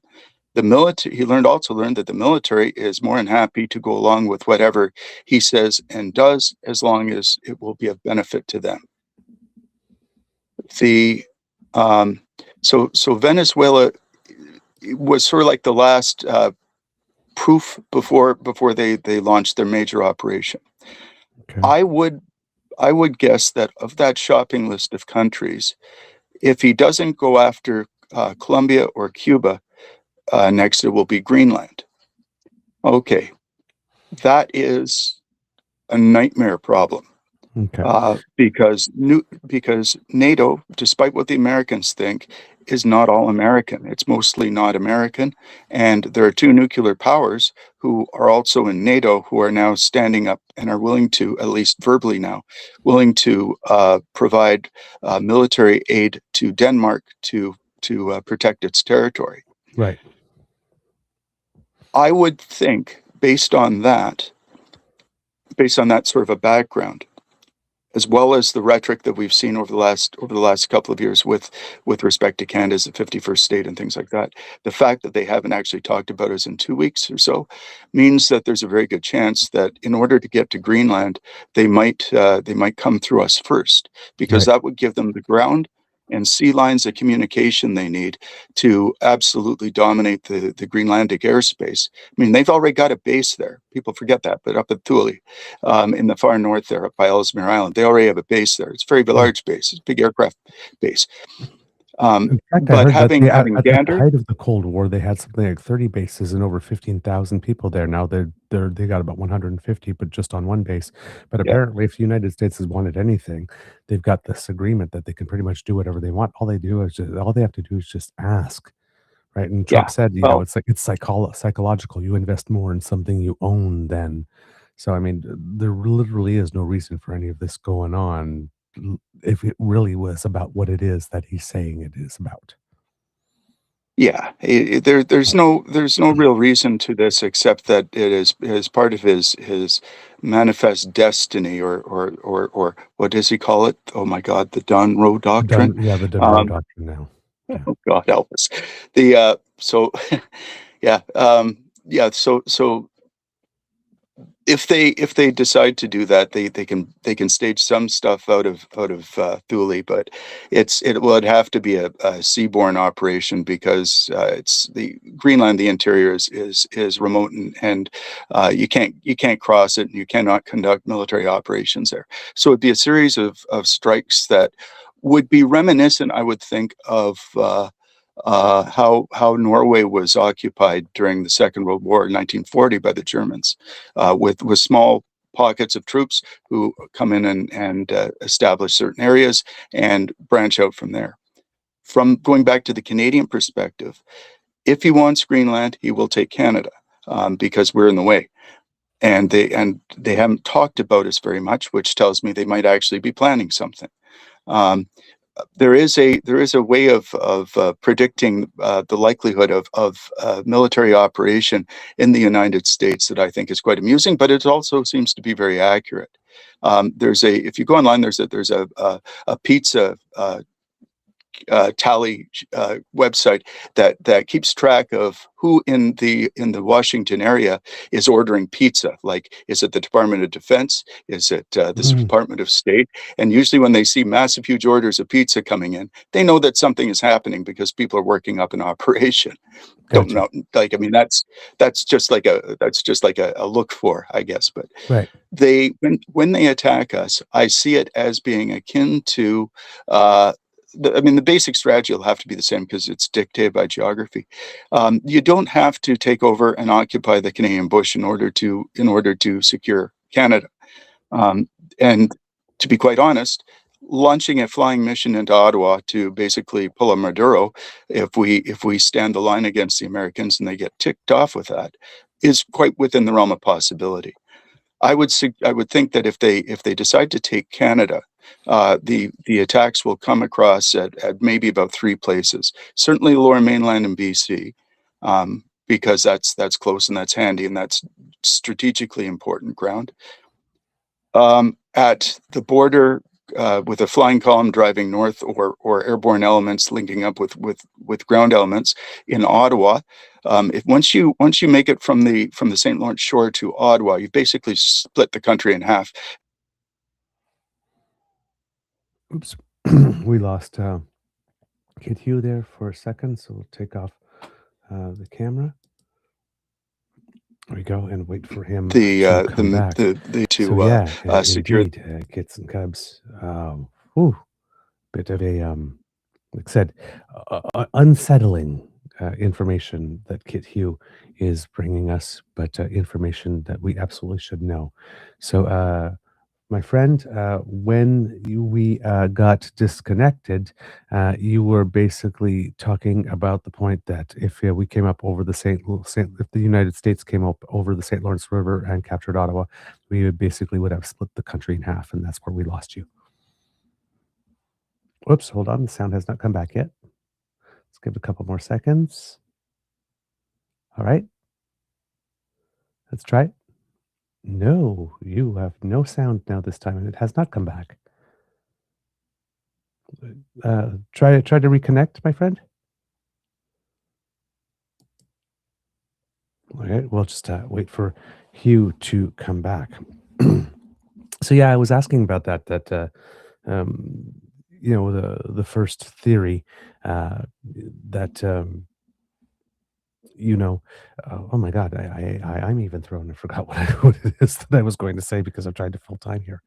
The military, he also learned that the military is more than happy to go along with whatever he says and does, as long as it will be of benefit to them. So Venezuela was sort of like the last proof before they launched their major operation. Okay. I would guess that of that shopping list of countries, if he doesn't go after Colombia or Cuba, next it will be Greenland. Okay, that is a nightmare problem. Okay. Because NATO, despite what the Americans think, is not all American. It's mostly not American, and there are two nuclear powers who are also in NATO, who are now standing up and are willing to, at least verbally now, willing to provide military aid to Denmark to protect its territory. Right. I would think, based on that sort of a background, as well as the rhetoric that we've seen over the last couple of years with respect to Canada as the 51st state and things like that. The fact that they haven't actually talked about us in 2 weeks or so means that there's a very good chance that in order to get to Greenland, they might come through us first, because Right. that would give them the ground and sea lines of communication they need to absolutely dominate the Greenlandic airspace. I mean, they've already got a base there. People forget that, but up at Thule, in the far north there, up by Ellesmere Island, they already have a base there. It's a very Yeah. large base. It's a big aircraft base. In fact, I But heard that having at the Gander, height of the Cold War, they had something like 30 bases and over 15,000 people there. Now they got about 150, but just on one base. But yeah, apparently, if the United States has wanted anything, they've got this agreement that they can pretty much do whatever they want. All they have to do is just ask, right? And Trump yeah. said, Well, it's like it's psychological. You invest more in something you own then. So I mean, there literally is no reason for any of this going on if it really was about what it is that he's saying it is about. yeah, there's no real reason to this except that it is part of his manifest destiny, or what does he call it? Oh my God, the Don Roe doctrine. The Dunroe Um, Doctrine now. Yeah. oh God help us. The so yeah, yeah. So if they decide to do that, they can stage some stuff out of Thule, but it would have to be a seaborne operation, because it's the Greenland, the interior is remote, and you can't cross it, and you cannot conduct military operations there. So it'd be a series of strikes that would be reminiscent, I would think, of how Norway was occupied during the Second World War in 1940 by the Germans, with small pockets of troops who come in and establish certain areas and branch out from there. From going back to the Canadian perspective, if he wants Greenland, he will take Canada, because we're in the way. And they haven't talked about us very much, which tells me they might actually be planning something. Um, there is a way of predicting the likelihood of military operation in the United States that I think is quite amusing, but it also seems to be very accurate. If you go online, there's a pizza tally website that keeps track of who in the Washington area is ordering pizza. Like, is it the Department of Defense? Is it the Mm, Department of State? And usually, when they see massive, huge orders of pizza coming in, they know that something is happening because people are working up an operation. Don't gotcha. know, like, I mean, that's just like a look for, I guess. But Right. when they attack us, I see it as being akin to, uh, I mean, the basic strategy will have to be the same because it's dictated by geography. You don't have to take over and occupy the Canadian bush in order to secure Canada. Um, and to be quite honest, launching a flying mission into Ottawa to basically pull a Maduro, if we stand the line against the Americans and they get ticked off with that, is quite within the realm of possibility. I would think that if they decide to take Canada, the attacks will come across at maybe about three places. Certainly, the Lower Mainland in BC, because that's close and that's handy and that's strategically important ground. At the border, with a flying column driving north, or airborne elements linking up with ground elements in Ottawa. If once you make it from the St. Lawrence shore to Ottawa, you've basically split the country in half. Oops. We lost Kid Hugh there for a second, so we'll take off the camera. There we go, and wait for him to come back. The So to yeah, secure. indeed, kits and cubs. Whew, bit of a like I said, unsettling information that Kit Hugh is bringing us, but information that we absolutely should know. So, my friend, we got disconnected, you were basically talking about the point that if we came up over if the United States came up over the St. Lawrence River and captured Ottawa, we would have split the country in half, and that's where we lost you. Whoops, hold on, the sound has not come back yet. Let's give it a couple more seconds. All right, let's try it. No, you have no sound now this time, and it has not come back. Try to reconnect, my friend. All right, we'll just wait for Hugh to come back. So yeah, I was asking about that um, the first theory that oh my God, I'm even thrown. I forgot what it is that I was going to say because I'm trying to fill time here.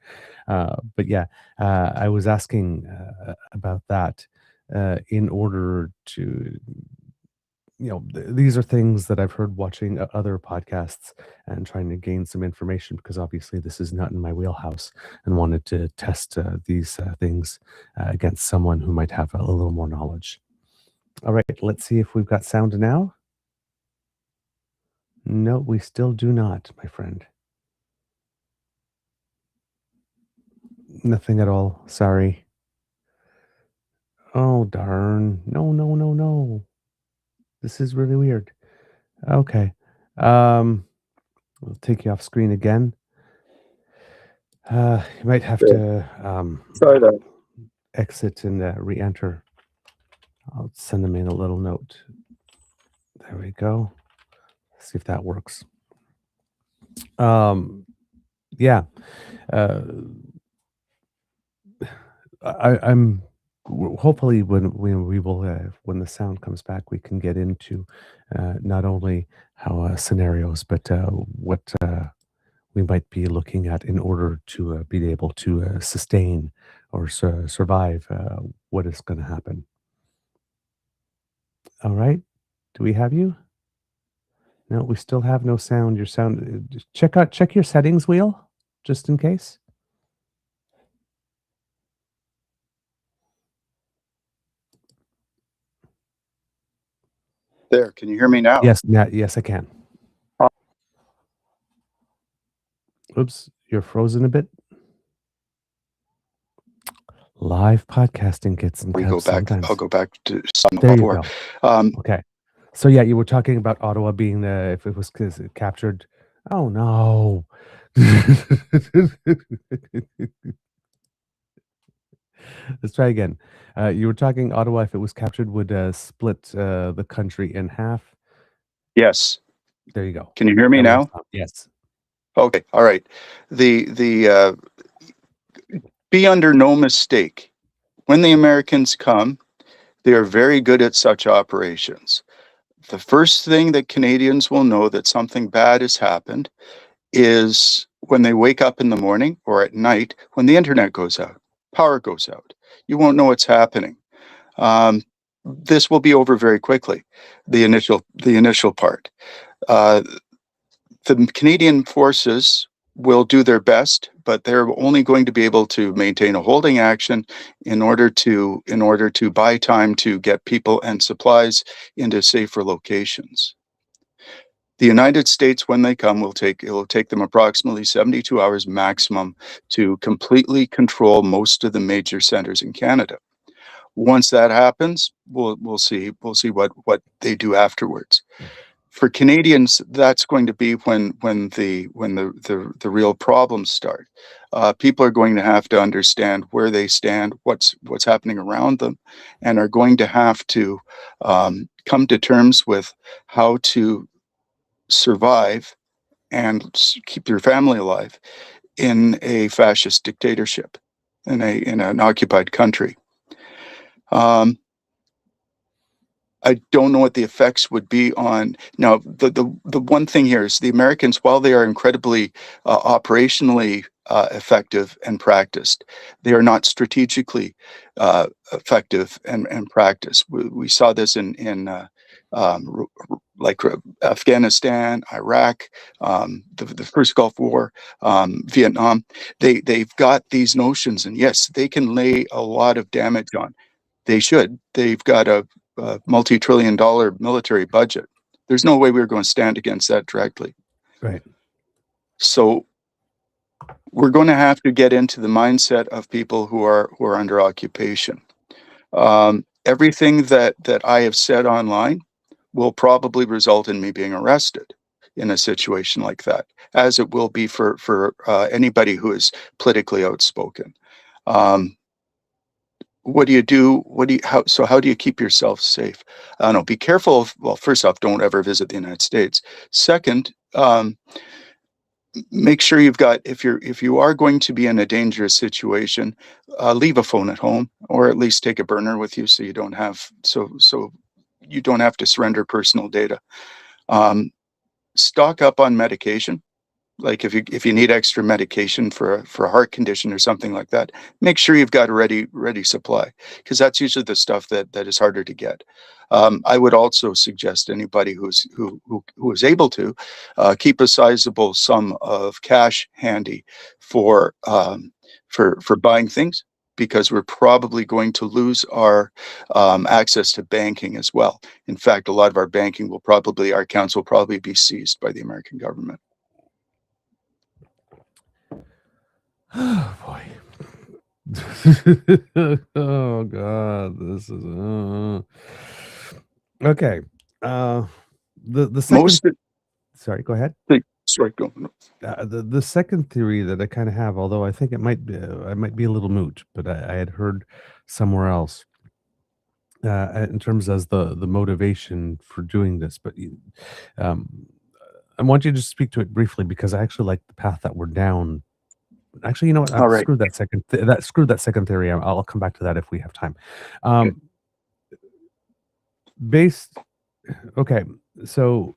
But yeah, I was asking about that in order to, these are things that I've heard watching other podcasts and trying to gain some information because obviously this is not in my wheelhouse, and wanted to test these things against someone who might have a little more knowledge. All right, let's see if we've got sound now. No, we still do not, my friend. Nothing at all. Sorry. Oh, darn. No, no, no, no. This is really weird. Okay. We'll take you off screen again. You might have to Sorry that. exit and re-enter. I'll send them in a little note. There we go. See if that works. Yeah. I'm hopefully when we will when the sound comes back, we can get into not only how scenarios, but what we might be looking at in order to be able to sustain or survive what is going to happen. All right. Do we have you? No, we still have no sound. Your sound. Check your settings wheel, just in case. There, can you hear me now? Yes. Yes, I can. Oops, you're frozen a bit. Live podcasting gets in We go back. sometimes. I'll go back to some There you before. go. Okay. So yeah, you were talking about Ottawa being if it was captured. Oh no. Let's try again. You were talking Ottawa, if it was captured, would split the country in half. Yes. There you go. Can you hear me now? Yes. Okay. All right. Be under no mistake. When the Americans come, they are very good at such operations. The first thing that Canadians will know that something bad has happened is when they wake up in the morning or at night when the internet goes out, power goes out. You won't know what's happening. This will be over very quickly. The initial part. The Canadian forces will do their best, but they're only going to be able to maintain a holding action in order to buy time to get people and supplies into safer locations. The United States, when they come, it will take them approximately 72 hours maximum to completely control most of the major centers in Canada. Once that happens, we'll see what they do afterwards. For Canadians, that's going to be when the real problems start. People are going to have to understand where they stand, what's happening around them, and are going to have to come to terms with how to survive and keep your family alive in a fascist dictatorship, in an occupied country. I don't know what the effects would be on. Now, the one thing here is the Americans, while they are incredibly operationally effective and practiced, they are not strategically effective and practiced. We saw this in like Afghanistan, Iraq, the first Gulf War, Vietnam. They've got these notions, and yes, they can lay a lot of damage on. They should. They've got a multi-trillion-dollar military budget. There's no way we're going to stand against that directly. Right. So we're going to have to get into the mindset of people who are under occupation. Everything that I have said online will probably result in me being arrested in a situation like that, as it will be for anybody who is politically outspoken. what do you do? How do you keep yourself safe? I don't know. Be careful of, well, first off, don't ever visit the United States. Second, make sure you've got, if you are going to be in a dangerous situation, leave a phone at home, or at least take a burner with you, so you don't have to surrender personal data. Stock up on medication. Like if you need extra medication for a heart condition or something like that, make sure you've got a ready supply, because that's usually the stuff that is harder to get. I would also suggest anybody who is able to keep a sizable sum of cash handy for buying things, because we're probably going to lose our access to banking as well. In fact, a lot of our banking our accounts will probably be seized by the American government. Oh boy. Oh god, this is okay. The second sorry, go ahead. Sorry, go. The second theory that I kind of have, although I think it might be a little moot, but I had heard somewhere else in terms as the motivation for doing this. But I want you to speak to it briefly, because I actually like the path that we're down. Actually, you know what? All right. Screw that second theory. I'll come back to that if we have time. Okay, so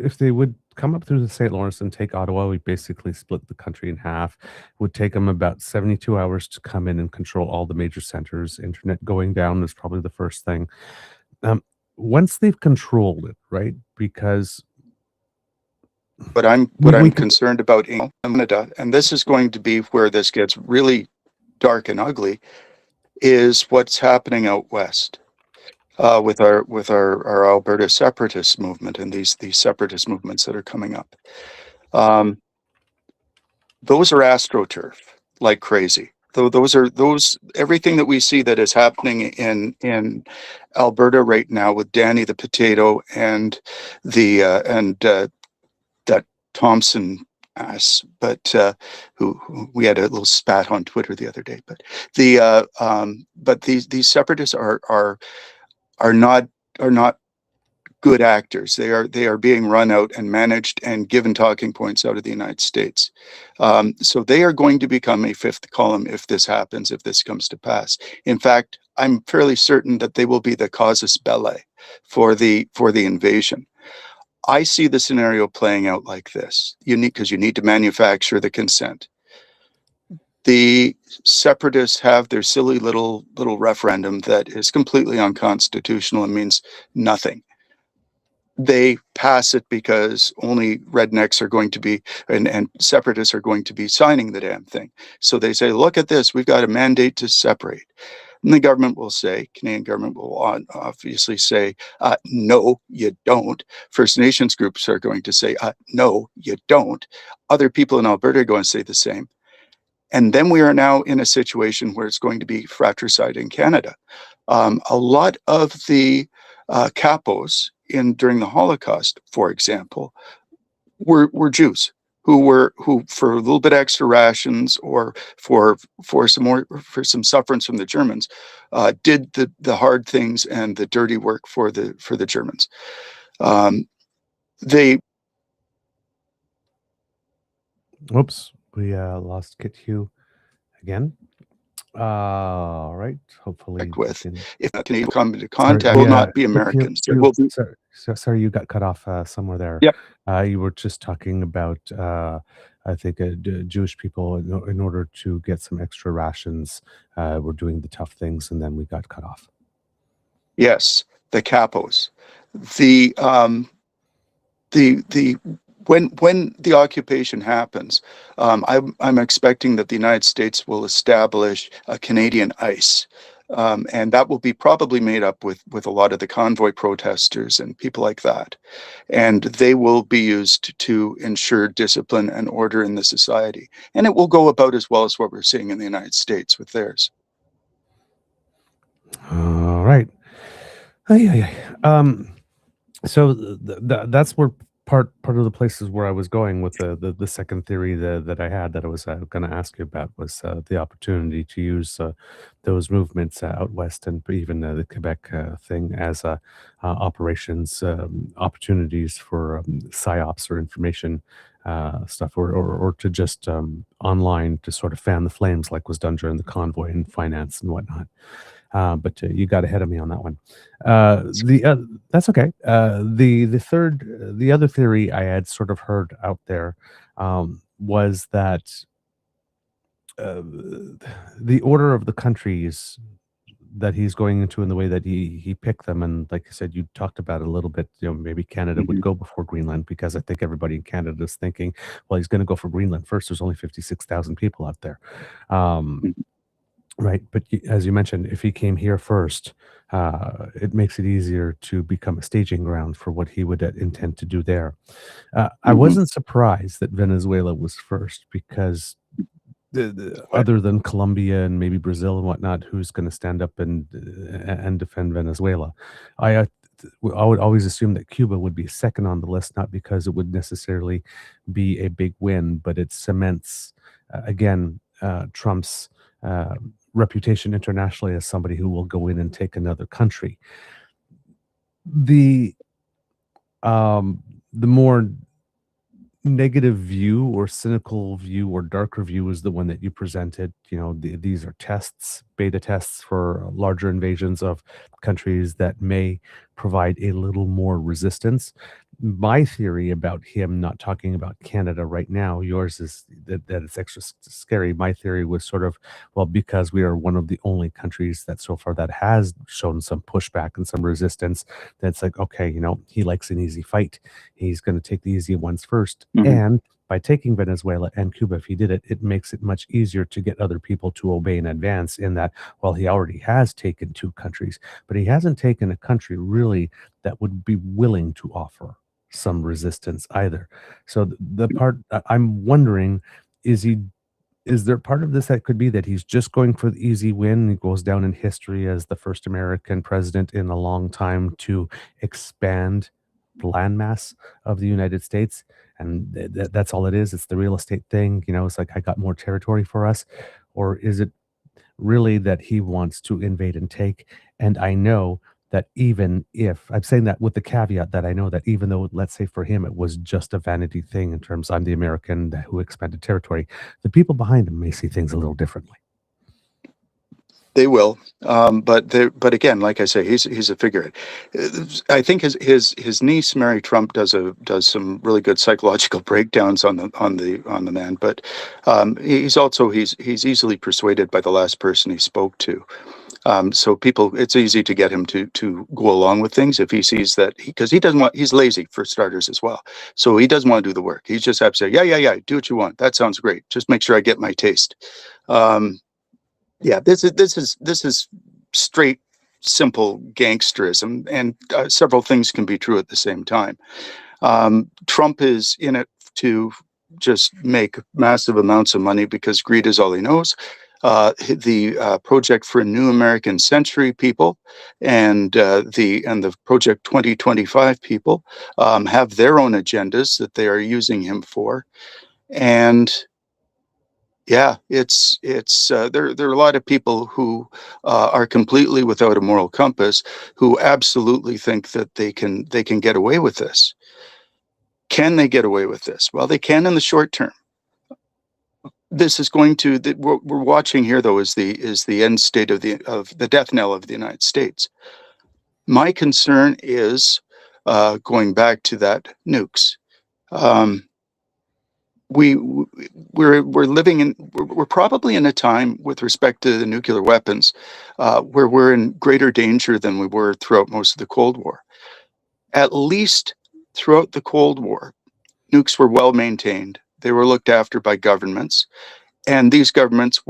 if they would come up through the St. Lawrence and take Ottawa, we basically split the country in half. It would take them about 72 hours to come in and control all the major centers. Internet going down is probably the first thing. Once they've controlled it, right? Because what I'm concerned about in Canada, and this is going to be where this gets really dark and ugly, is what's happening out west with our Alberta separatist movement and these separatist movements that are coming up. Those are astroturf like crazy. Those everything that we see that is happening in Alberta right now with Danny the Potato and that Thompson ass, but who we had a little spat on Twitter the other day. But these separatists are not good actors. They are being run out and managed and given talking points out of the United States. So they are going to become a fifth column if this happens, if this comes to pass. In fact, I'm fairly certain that they will be the casus belli for the invasion. I see the scenario playing out like this. Because you need to manufacture the consent. The separatists have their silly little referendum that is completely unconstitutional and means nothing. They pass it because only rednecks are going to be, and separatists are going to be signing the damn thing. So they say, look at this, we've got a mandate to separate. And the government will say, Canadian government will obviously say, no, you don't. First Nations groups are going to say, no, you don't. Other people in Alberta are going to say the same. And then we are now in a situation where it's going to be fratricide in Canada. A lot of the capos during the Holocaust, for example, were Jews who for a little bit extra rations or for some sufferance from the Germans, did the hard things and the dirty work for the Germans. Oops, we lost Kit Hugh again. All right, hopefully if not Canadian come into contact, will not be Americans. Sorry, you got cut off somewhere there. Yep. You were just talking about I think Jewish people in order to get some extra rations were doing the tough things, and then we got cut off. Yes, the capos. When the occupation happens, I'm expecting that the United States will establish a Canadian ICE, and that will be probably made up with a lot of the convoy protesters and people like that, and they will be used to ensure discipline and order in the society, and it will go about as well as what we're seeing in the United States with theirs. All right. So that's where part of the places where I was going with the second theory that I had that I was going to ask you about was the opportunity to use those movements out west and even the Quebec thing as operations opportunities for psyops or information stuff, or to just online to sort of fan the flames like was done during the convoy and finance and whatnot. But you got ahead of me on that one. That's okay. The other theory I had sort of heard out there was that the order of the countries that he's going into and the way that he picked them, and like I said, you talked about it a little bit. Maybe Canada would go before Greenland because I think everybody in Canada is thinking, well, he's going to go for Greenland first. There's only 56,000 people out there. Right, but as you mentioned, if he came here first, it makes it easier to become a staging ground for what he would intend to do there. I wasn't surprised that Venezuela was first because other than Colombia and maybe Brazil and whatnot, who's going to stand up and defend Venezuela? I would always assume that Cuba would be second on the list, not because it would necessarily be a big win, but it cements again Trump's reputation internationally as somebody who will go in and take another country. The more negative view or cynical view or darker view is the one that you presented. These are tests, beta tests for larger invasions of countries that may provide a little more resistance. My theory about him not talking about Canada right now, yours is that it's extra scary. My theory was sort of, well, because we are one of the only countries that so far that has shown some pushback and some resistance, that's like, okay, he likes an easy fight. He's going to take the easy ones first. And by taking Venezuela and Cuba, if he did it, it makes it much easier to get other people to obey in advance in that, well, he already has taken two countries, but he hasn't taken a country really that would be willing to offer some resistance either. So the part I'm wondering is there part of this that could be that he's just going for the easy win? He goes down in history as the first American president in a long time to expand the landmass of the United States, and that's all it is. It's the real estate thing. It's like, I got more territory for us. Or is it really that he wants to invade and take? And I know that even if I'm saying that with the caveat that I know that even though, let's say for him, it was just a vanity thing in terms I'm the American who expanded territory, the people behind him may see things a little differently. They will, but again, like I say, he's a figurehead. I think his niece Mary Trump does some really good psychological breakdowns on the man. But he's easily persuaded by the last person he spoke to. So it's easy to get him to go along with things if he sees that, because he's lazy for starters as well. So he doesn't want to do the work. He's just happy to say, yeah, do what you want. That sounds great. Just make sure I get my taste. Yeah, this is straight, simple gangsterism, and several things can be true at the same time. Trump is in it to just make massive amounts of money because greed is all he knows. The Project for a New American Century people and the Project 2025 people have their own agendas that they are using him for, and yeah, it's there are a lot of people who are completely without a moral compass, who absolutely think that they can get away with this. Can they get away with this? Well, they can in the short term. This is going to what we're watching here, though, is the end state of the death knell of the United States. My concern is going back to that nukes. We're probably in a time with respect to the nuclear weapons where we're in greater danger than we were throughout most of the Cold War. At least throughout the Cold War, nukes were well maintained. They were looked after by governments, and these governments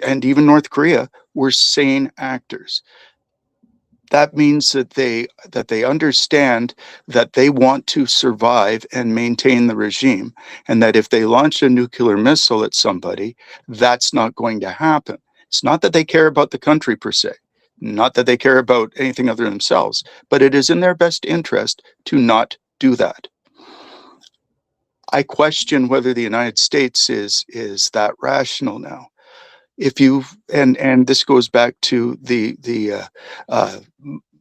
and even North Korea, were sane actors. That means that they understand that they want to survive and maintain the regime, and that if they launch a nuclear missile at somebody, that's not going to happen. It's not that they care about the country per se, not that they care about anything other than themselves, but it is in their best interest to not do that. I question whether the United States is that rational now. If you and this goes back to uh,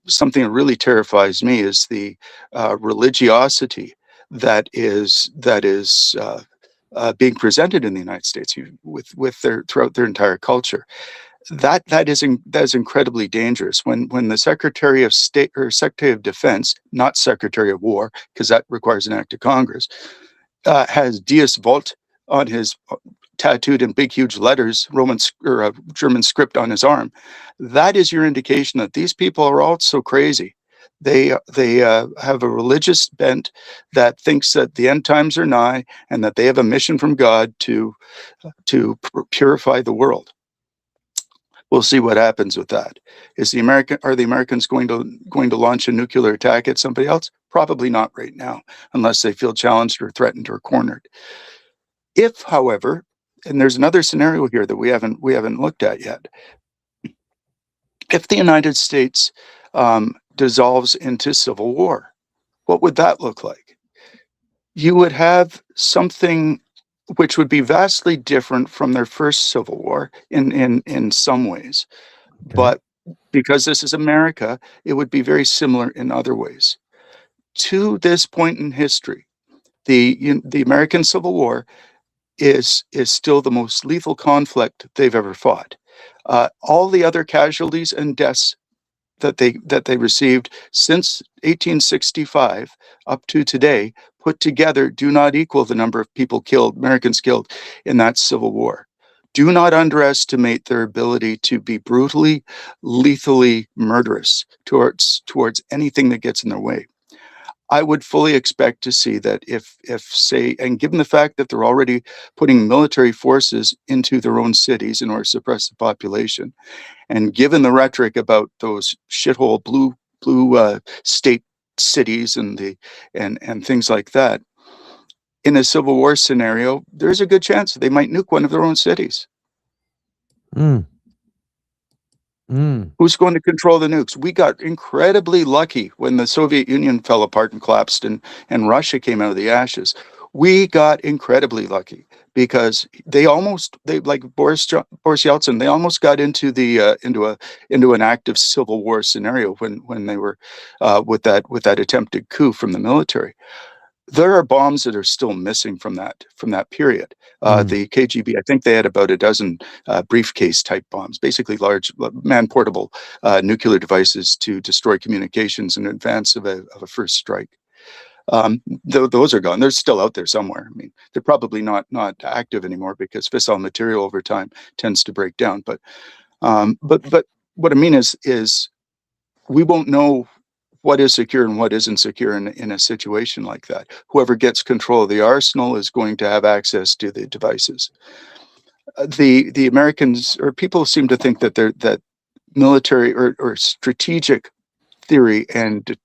something that really terrifies me is the religiosity that is being presented in the United States with their throughout their entire culture. That is incredibly dangerous. When the Secretary of State or Secretary of Defense, not Secretary of War, because that requires an act of Congress, has Dies Volt on his tattooed in big huge letters, Roman or German script on his arm, that is your indication that these people are also crazy. They have a religious bent that thinks that the end times are nigh and that they have a mission from God to purify the world. We'll see what happens with that. Are the Americans going to launch a nuclear attack at somebody else? Probably not right now, unless they feel challenged or threatened or cornered. If, however, and there's another scenario here that we haven't looked at yet. If the United States dissolves into civil war, what would that look like? You would have something which would be vastly different from their first civil war in some ways, Okay. but because this is America, it would be very similar in other ways. To this point in history, the American Civil War is still the most lethal conflict they've ever fought. All the other casualties and deaths that they received since 1865 up to today put together do not equal the number of people killed, Americans killed in that Civil War. Do not underestimate their ability to be brutally, lethally murderous towards anything that gets in their way. I would fully expect to see that if say, and given the fact that they're already putting military forces into their own cities in order to suppress the population, and given the rhetoric about those shithole blue state cities and things like that, in a civil war scenario, there's a good chance they might nuke one of their own cities. Mm. Mm. Who's going to control the nukes? We got incredibly lucky when the Soviet Union fell apart and collapsed and Russia came out of the ashes. We got incredibly lucky because they like Boris Yeltsin, they almost got into the into an active civil war scenario when they were with that attempted coup from the military. There are bombs that are still missing from that period. The KGB, I think they had about a dozen briefcase type bombs, basically large man-portable nuclear devices to destroy communications in advance of a first strike. Those are gone. They're still out there somewhere. I mean, they're probably not active anymore because fissile material over time tends to break down. But what I mean is we won't know what is secure and what isn't secure in a situation like that. Whoever gets control of the arsenal is going to have access to the devices. The Americans or people seem to think that that military or strategic theory and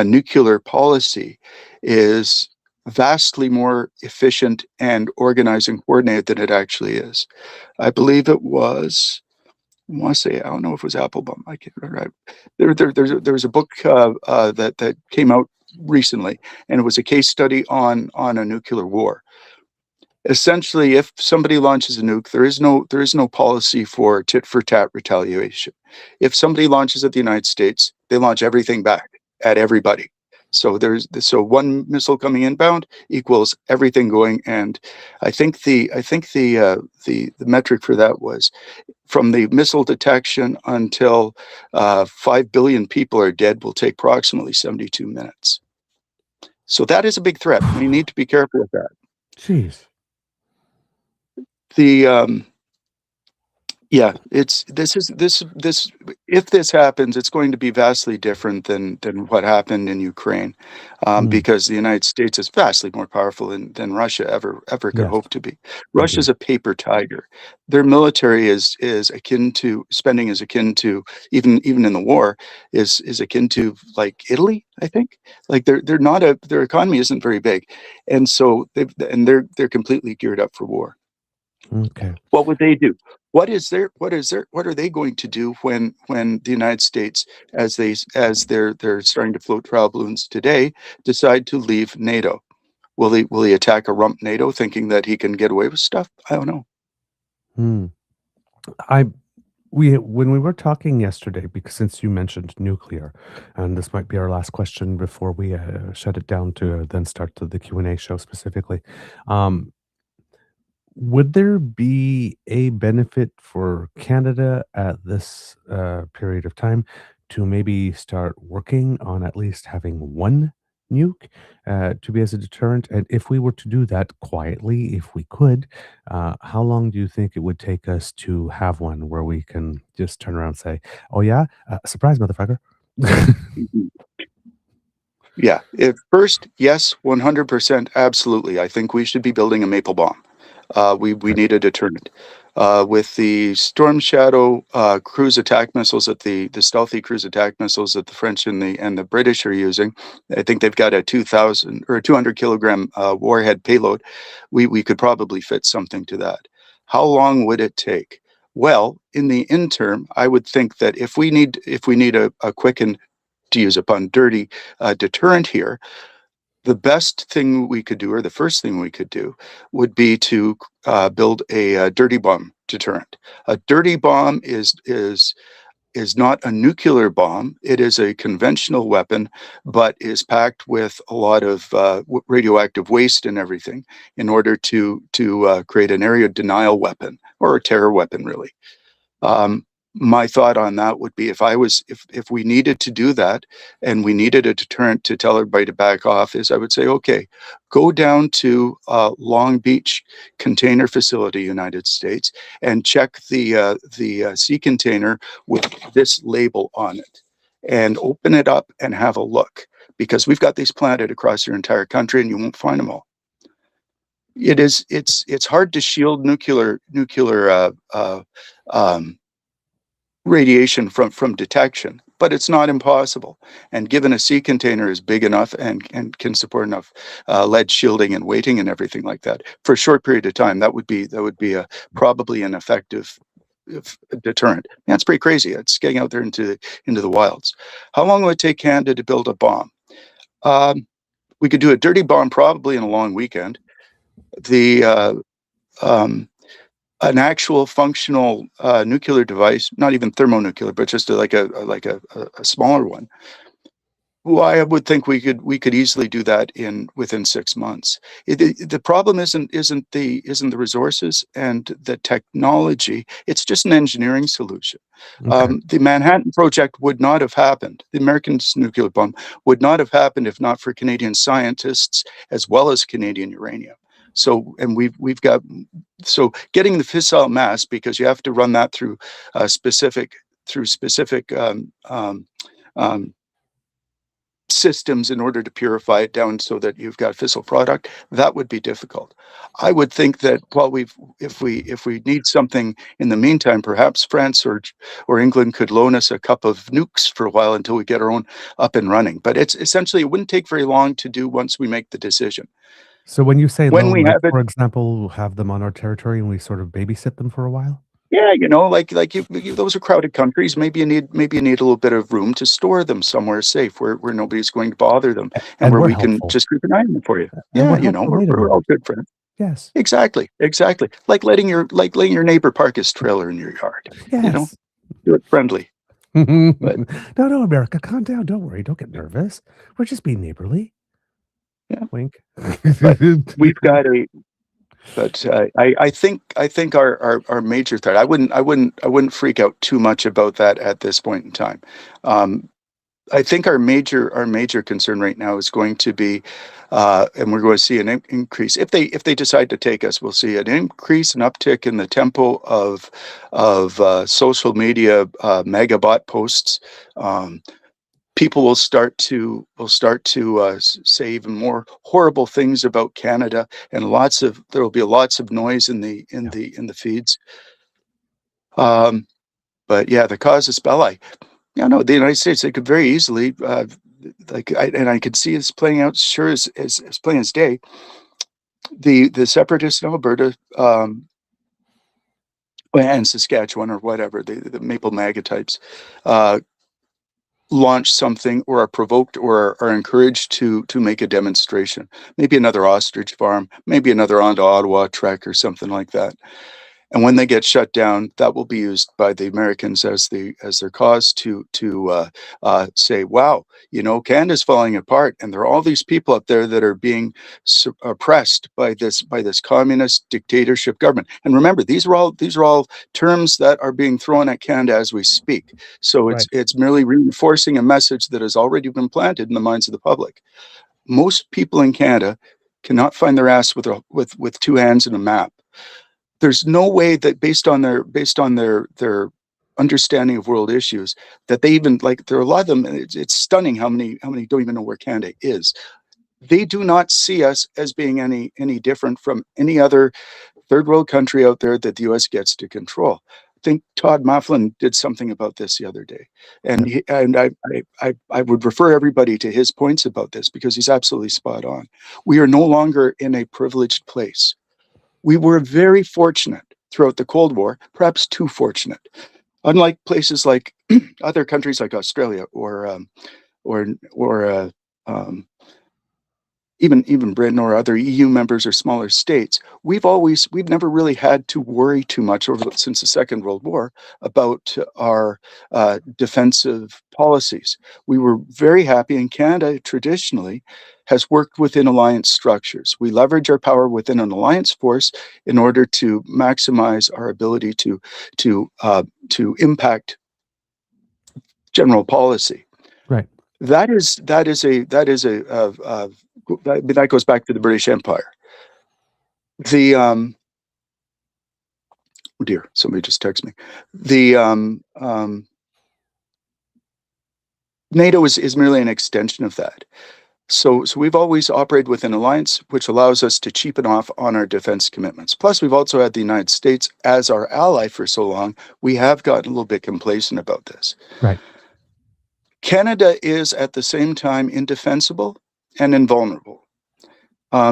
nuclear policy is vastly more efficient and organized and coordinated than it actually is. I believe it was. I want to say, I don't know if it was Applebaum. I can't remember. There was a book that came out recently, and it was a case study on a nuclear war. Essentially, if somebody launches a nuke, there is no policy for tit for tat retaliation. If somebody launches at the United States, they launch everything back at everybody. So so one missile coming inbound equals everything going, and I think the metric for that was from the missile detection until 5 billion people are dead will take approximately 72 minutes. So that is a big threat. We need to be careful with that. Jeez. Yeah, this if this happens, it's going to be vastly different than what happened in Ukraine, because the United States is vastly more powerful than Russia ever could Yes. hope to be. Russia's a paper tiger. Their military is akin to spending is akin to even in the war is akin to like Italy, I think. Like they're not their economy isn't very big, and so they're completely geared up for war. Okay. What would they do? What are they going to do when the United States, as they're starting to float trial balloons today, decide to leave NATO? Will he attack a rump NATO thinking that he can get away with stuff? I don't know. Hmm. When we were talking yesterday, because since you mentioned nuclear, and this might be our last question before we shut it down to then start the Q&A show specifically, um, would there be a benefit for Canada at this period of time to maybe start working on at least having one nuke to be as a deterrent? And if we were to do that quietly, if we could, how long do you think it would take us to have one where we can just turn around and say, "Oh yeah, surprise, motherfucker"? Yeah. If first, yes, 100%, absolutely. I think we should be building a maple bomb. We need a deterrent. With the Storm Shadow cruise attack missiles the stealthy cruise attack missiles that the French and the British are using, I think they've got a 2,000 or 200 kilogram warhead payload. We could probably fit something to that. How long would it take? Well, in the interim, I would think that if we need a quick and, to use a pun, dirty deterrent here, the best thing we could do, or the first thing we could do, would be to build a dirty bomb deterrent. A dirty bomb is not a nuclear bomb. It is a conventional weapon, but is packed with a lot of radioactive waste and everything in order to create an area denial weapon, or a terror weapon, really. My thought on that would be, if we needed to do that and we needed a deterrent to tell everybody to back off, is I would say, okay, go down to Long Beach Container Facility, United States, and check the sea container with this label on it, and open it up and have a look, because we've got these planted across your entire country and you won't find them all. It's hard to shield nuclear radiation from detection, but it's not impossible. And given a sea container is big enough and can support enough lead shielding and weighting and everything like that, for a short period of time, that would be probably an effective deterrent. That's pretty crazy. It's getting out there into the wilds. How long would it take Canada to build a bomb? We could do a dirty bomb probably in a long weekend. An actual functional nuclear device, not even thermonuclear, but just like a smaller one. Well, I would think we could easily do that within 6 months. The problem isn't the resources and the technology. It's just an engineering solution. Okay. The Manhattan Project would not have happened. The American nuclear bomb would not have happened if not for Canadian scientists as well as Canadian uranium. So, and we've got, so getting the fissile mass, because you have to run that through specific systems in order to purify it down so that you've got fissile product, that would be difficult. I would think that if we need something in the meantime, perhaps France or England could loan us a couple of nukes for a while until we get our own up and running. But it's essentially, it wouldn't take very long to do once we make the decision. So when you say When loan, we like, have it, for example, have them on our territory and we sort of babysit them for a while? yeah, like you, those are crowded countries. Maybe you need a little bit of room to store them somewhere safe, where nobody's going to bother them, and And where we're we can helpful. just keep an eye on them for you. And Yeah, we're helpful. Wait a we're all minute. good friends. Yes. Exactly. Like letting your neighbor park his trailer in your yard. Yes. Do it friendly. But No, America, calm down. Don't worry. Don't get nervous. We're just being neighborly. yeah, Wink. but we've got a. But I think our major threat. I wouldn't freak out too much about that at this point in time. I think our major concern right now is going to be, and we're going to see an increase if they decide to take us. We'll see an increase, an uptick in the tempo of social media megabot posts. People will start to say even more horrible things about Canada, and there will be lots of noise in the feeds. But yeah, the casus belli. No, the United States, they could very easily, I could see this playing out, sure as plain as day. The separatists in Alberta, and Saskatchewan or whatever, the Maple MAGA types, launch something or are provoked or are encouraged to make a demonstration, maybe another ostrich farm, maybe another on to Ottawa trek or something like that. And when they get shut down, that will be used by the Americans as their cause to say, "Wow, you know, Canada's falling apart, and there are all these people up there that are being oppressed by this communist dictatorship government." And remember, these are all terms that are being thrown at Canada as we speak. So Right. it's merely reinforcing a message that has already been planted in the minds of the public. Most people in Canada cannot find their ass with two hands and a map. There's no way that based on their understanding of world issues that they even like there are a lot of them. It's stunning how many don't even know where Canada is. They do not see us as being any different from any other third world country out there that the US gets to control. I think Todd Mafflin did something about this the other day, and I would refer everybody to his points about this because he's absolutely spot on. We are no longer in a privileged place. We were very fortunate throughout the Cold War, perhaps too fortunate. Unlike places like other countries like Australia or even Britain or other EU members or smaller states, we've never really had to worry too much since the Second World War about our defensive policies. We were very happy, and Canada traditionally has worked within alliance structures. We leverage our power within an alliance force in order to maximize our ability to impact general policy. Right. That goes back to the British Empire. Oh dear, somebody just texted me. NATO is merely an extension of that. So we've always operated with an alliance, which allows us to cheapen off on our defense commitments. Plus, we've also had the United States as our ally for so long. We have gotten a little bit complacent about this. Right. Canada is at the same time indefensible and invulnerable. A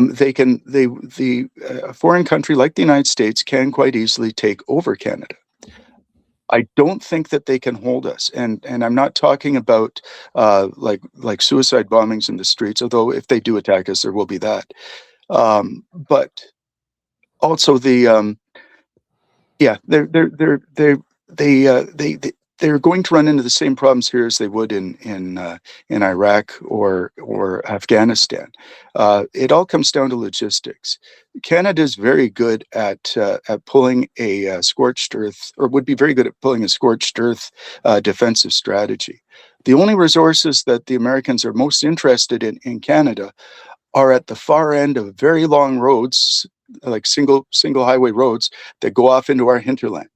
foreign country like the United States can quite easily take over Canada. I don't think that they can hold us, and I'm not talking about like suicide bombings in the streets. Although if they do attack us, there will be that. But also they're going to run into the same problems here as they would in Iraq or Afghanistan. It all comes down to logistics. Canada is very good at pulling a scorched earth, or would be very good at pulling a scorched earth defensive strategy. The only resources that the Americans are most interested in Canada are at the far end of very long roads, like single highway roads that go off into our hinterland.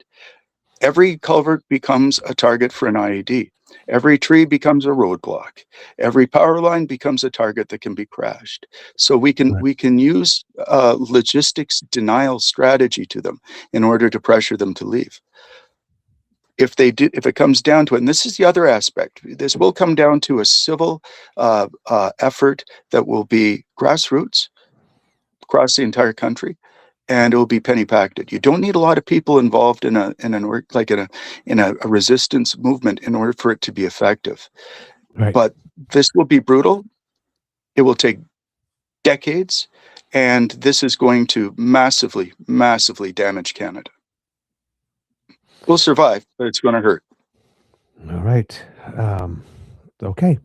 Every culvert becomes a target for an IED. Every tree becomes a roadblock. Every power line becomes a target that can be crashed. So we can use logistics denial strategy to them in order to pressure them to leave. If it comes down to it, and this is the other aspect, this will come down to a civil effort that will be grassroots across the entire country. And it will be penny packed. You don't need a lot of people involved in a resistance movement in order for it to be effective. Right. But this will be brutal. It will take decades, and this is going to massively, massively damage Canada. We'll survive, but it's going to hurt. All right. Okay.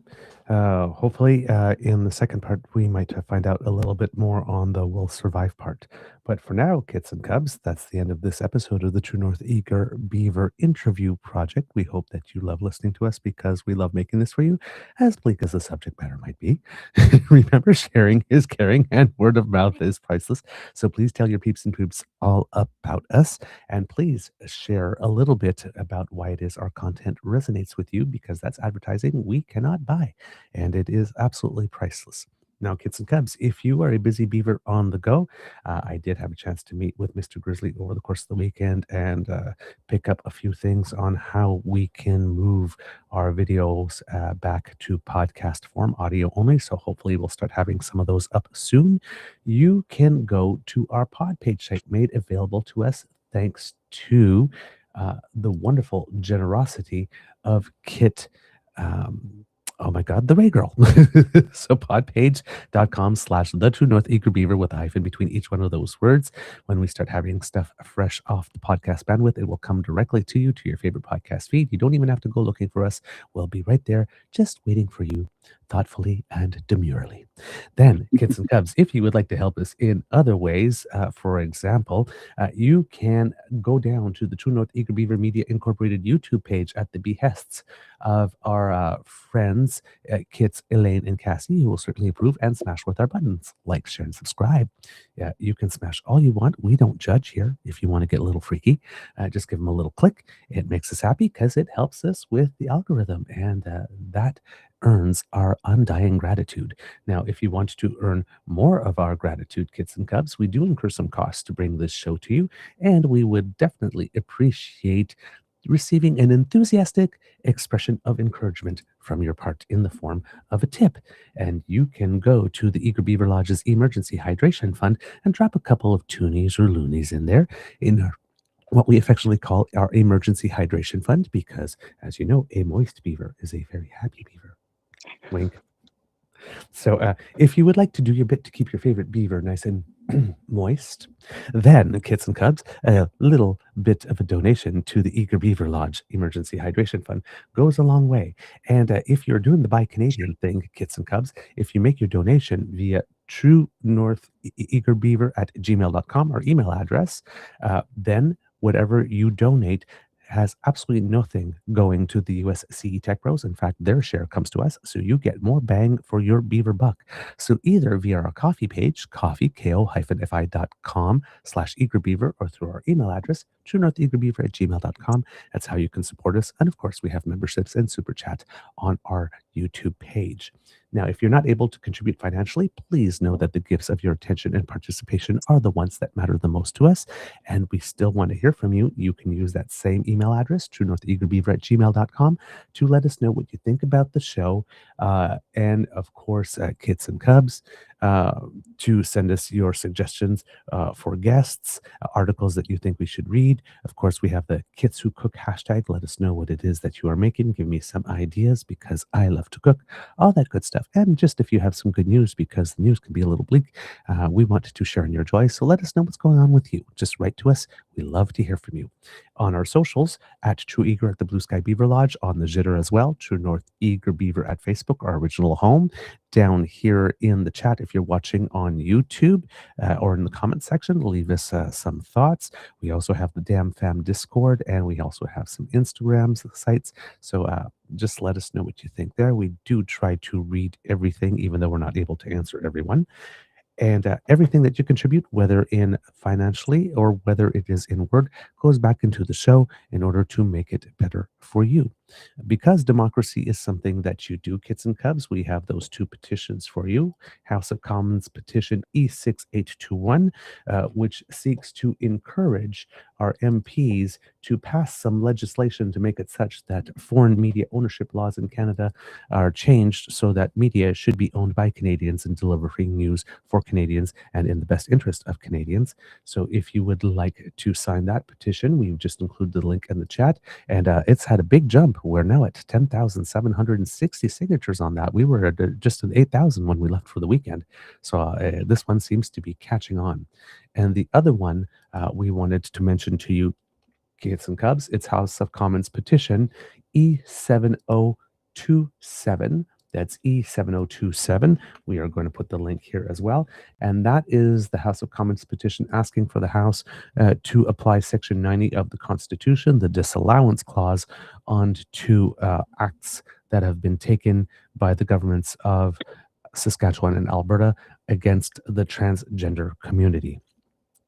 Hopefully, in the second part, we might find out a little bit more on the will survive part. But for now, kits and cubs, that's the end of this episode of the True North Eager Beaver interview project. We hope that you love listening to us because we love making this for you, as bleak as the subject matter might be. Remember, sharing is caring and word of mouth is priceless. So please tell your peeps and poops all about us. And please share a little bit about why it is our content resonates with you, because that's advertising we cannot buy. And it is absolutely priceless. Now, kits and cubs, if you are a busy beaver on the go, I did have a chance to meet with Mr. Grizzly over the course of the weekend and pick up a few things on how we can move our videos back to podcast form, audio only. So hopefully we'll start having some of those up soon. You can go to our pod page site made available to us thanks to the wonderful generosity of Kit oh my God, the Ray Girl. So podpage.com/the True North Eager Beaver with a hyphen between each one of those words. When we start having stuff fresh off the podcast bandwidth, it will come directly to you, to your favorite podcast feed. You don't even have to go looking for us. We'll be right there, just waiting for you, thoughtfully and demurely. Then, kids and cubs, if you would like to help us in other ways, for example, you can go down to the True North Eager Beaver Media Incorporated YouTube page at the behests of our friends, Kits, Elaine, and Cassie, who will certainly approve, and smash with our buttons, like, share, and subscribe. Yeah, you can smash all you want. We don't judge here. If you want to get a little freaky, just give them a little click. It makes us happy because it helps us with the algorithm, and that earns our undying gratitude. Now, if you want to earn more of our gratitude, kits and cubs, we do incur some costs to bring this show to you, and we would definitely appreciate receiving an enthusiastic expression of encouragement from your part in the form of a tip. And you can go to the Eager Beaver Lodge's Emergency Hydration Fund and drop a couple of toonies or loonies in there in what we affectionately call our Emergency Hydration Fund, because, as you know, a moist beaver is a very happy beaver. Wink. So if you would like to do your bit to keep your favorite beaver nice and moist, then, kits and cubs, a little bit of a donation to the Eager Beaver Lodge Emergency Hydration Fund goes a long way. And if you're doing the Buy Canadian thing, kits and cubs, if you make your donation via truenortheagerbeaver@gmail.com, our email address, then whatever you donate has absolutely nothing going to the US CE Tech Bros. In fact, their share comes to us, so you get more bang for your beaver buck. So either via our coffee page, ko-fi.com/eagerbeaver, or through our email address, truenortheagerbeaver@gmail.com. That's how you can support us. And of course, we have memberships and super chat on our YouTube page. Now, if you're not able to contribute financially, please know that the gifts of your attention and participation are the ones that matter the most to us, and we still want to hear from you. You can use that same email address, truenortheagerbeaver@gmail.com, to let us know what you think about the show, and of course, kits and cubs, to send us your suggestions for guests, articles that you think we should read. Of course, we have the Kits Who Cook hashtag. Let us know what it is that you are making. Give me some ideas, because I love to cook. All that good stuff. And just if you have some good news, because the news can be a little bleak, we want to share in your joy. So let us know what's going on with you. Just write to us. We love to hear from you. On our socials, at True Eager at the Blue Sky Beaver Lodge, on the Jitter as well, True North Eager Beaver at Facebook, our original home. Down here in the chat, if you're watching on YouTube, or in the comment section, leave us some thoughts. We also have the DamFam Discord, and we also have some Instagram sites. So just let us know what you think there. We do try to read everything, even though we're not able to answer everyone. And everything that you contribute, whether in financially or whether it is in word, goes back into the show in order to make it better for you. Because democracy is something that you do, kits and cubs, we have those two petitions for you. House of Commons petition E6821, which seeks to encourage our MPs to pass some legislation to make it such that foreign media ownership laws in Canada are changed so that media should be owned by Canadians and delivering news for Canadians and in the best interest of Canadians. So if you would like to sign that petition, we've just included the link in the chat, and it's had a big jump. We're now at 10,760 signatures on that. We were at just at 8,000 when we left for the weekend. So this one seems to be catching on. And the other one we wanted to mention to you, kits and cubs, it's House of Commons petition E7027. That's E7027. We are going to put the link here as well. And that is the House of Commons petition asking for the House to apply Section 90 of the Constitution, the disallowance clause, onto acts that have been taken by the governments of Saskatchewan and Alberta against the transgender community.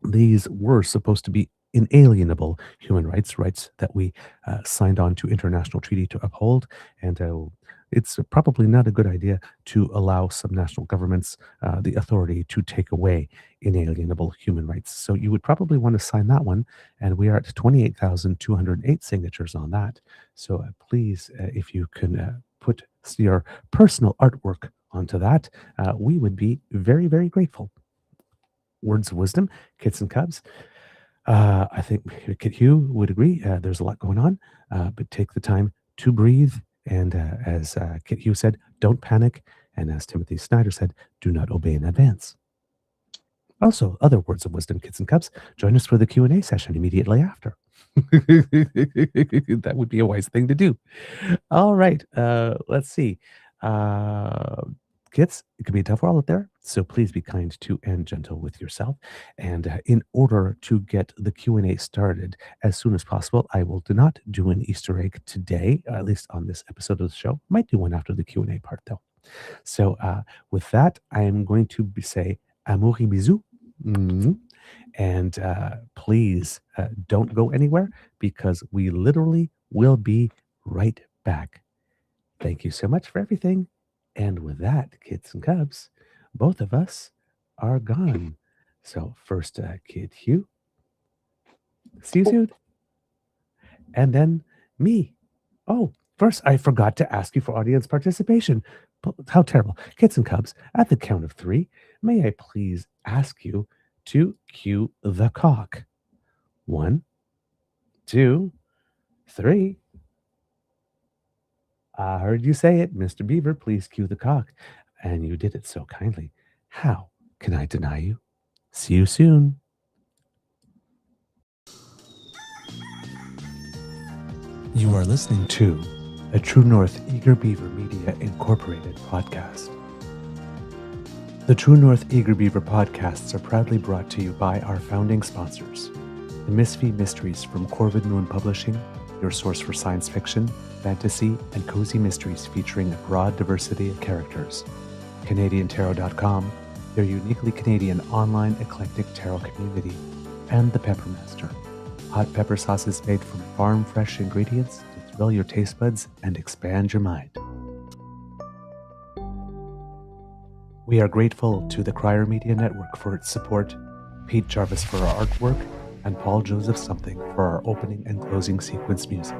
These were supposed to be inalienable human rights that we signed on to international treaty to uphold, and it's probably not a good idea to allow some national governments the authority to take away inalienable human rights. So you would probably want to sign that one, and we are at 28,208 signatures on that. So please, if you can put your personal artwork onto that, we would be very, very grateful. Words of wisdom, kits and cubs. I think Kit Hugh would agree. There's a lot going on, but take the time to breathe And as Kit Hugh said, don't panic. And as Timothy Snyder said, do not obey in advance. Also, other words of wisdom, kids and cubs, join us for the Q&A session immediately after. That would be a wise thing to do. All right, let's see. Kids, it can be a tough world out there, so please be kind to and gentle with yourself. And in order to get the Q&A started as soon as possible, I will not do an Easter egg today, at least on this episode of the show. Might do one after the Q&A part, though. So with that, I am going to say amour et bisous. And please don't go anywhere because we literally will be right back. Thank you so much for everything. And with that, kids and cubs, both of us are gone. So first, Kid Hugh, see you soon. And then me. Oh, first, I forgot to ask you for audience participation. How terrible. Kids and cubs, at the count of 3, may I please ask you to cue the cock? 1, 2, 3. I heard you say it, Mr. Beaver. Please cue the cock. And you did it so kindly. How can I deny you? See you soon. You are listening to a True North Eager Beaver Media Incorporated podcast. The True North Eager Beaver podcasts are proudly brought to you by our founding sponsors, the Misfit Mysteries from Corvid Moon Publishing, your source for science fiction, fantasy, and cozy mysteries featuring a broad diversity of characters, CanadianTarot.com, their uniquely Canadian online eclectic tarot community, and the Peppermaster, hot pepper sauces made from farm-fresh ingredients to thrill your taste buds and expand your mind. We are grateful to the Crier Media Network for its support, Pete Jarvis for our artwork, and Paul Joseph Something for our opening and closing sequence music.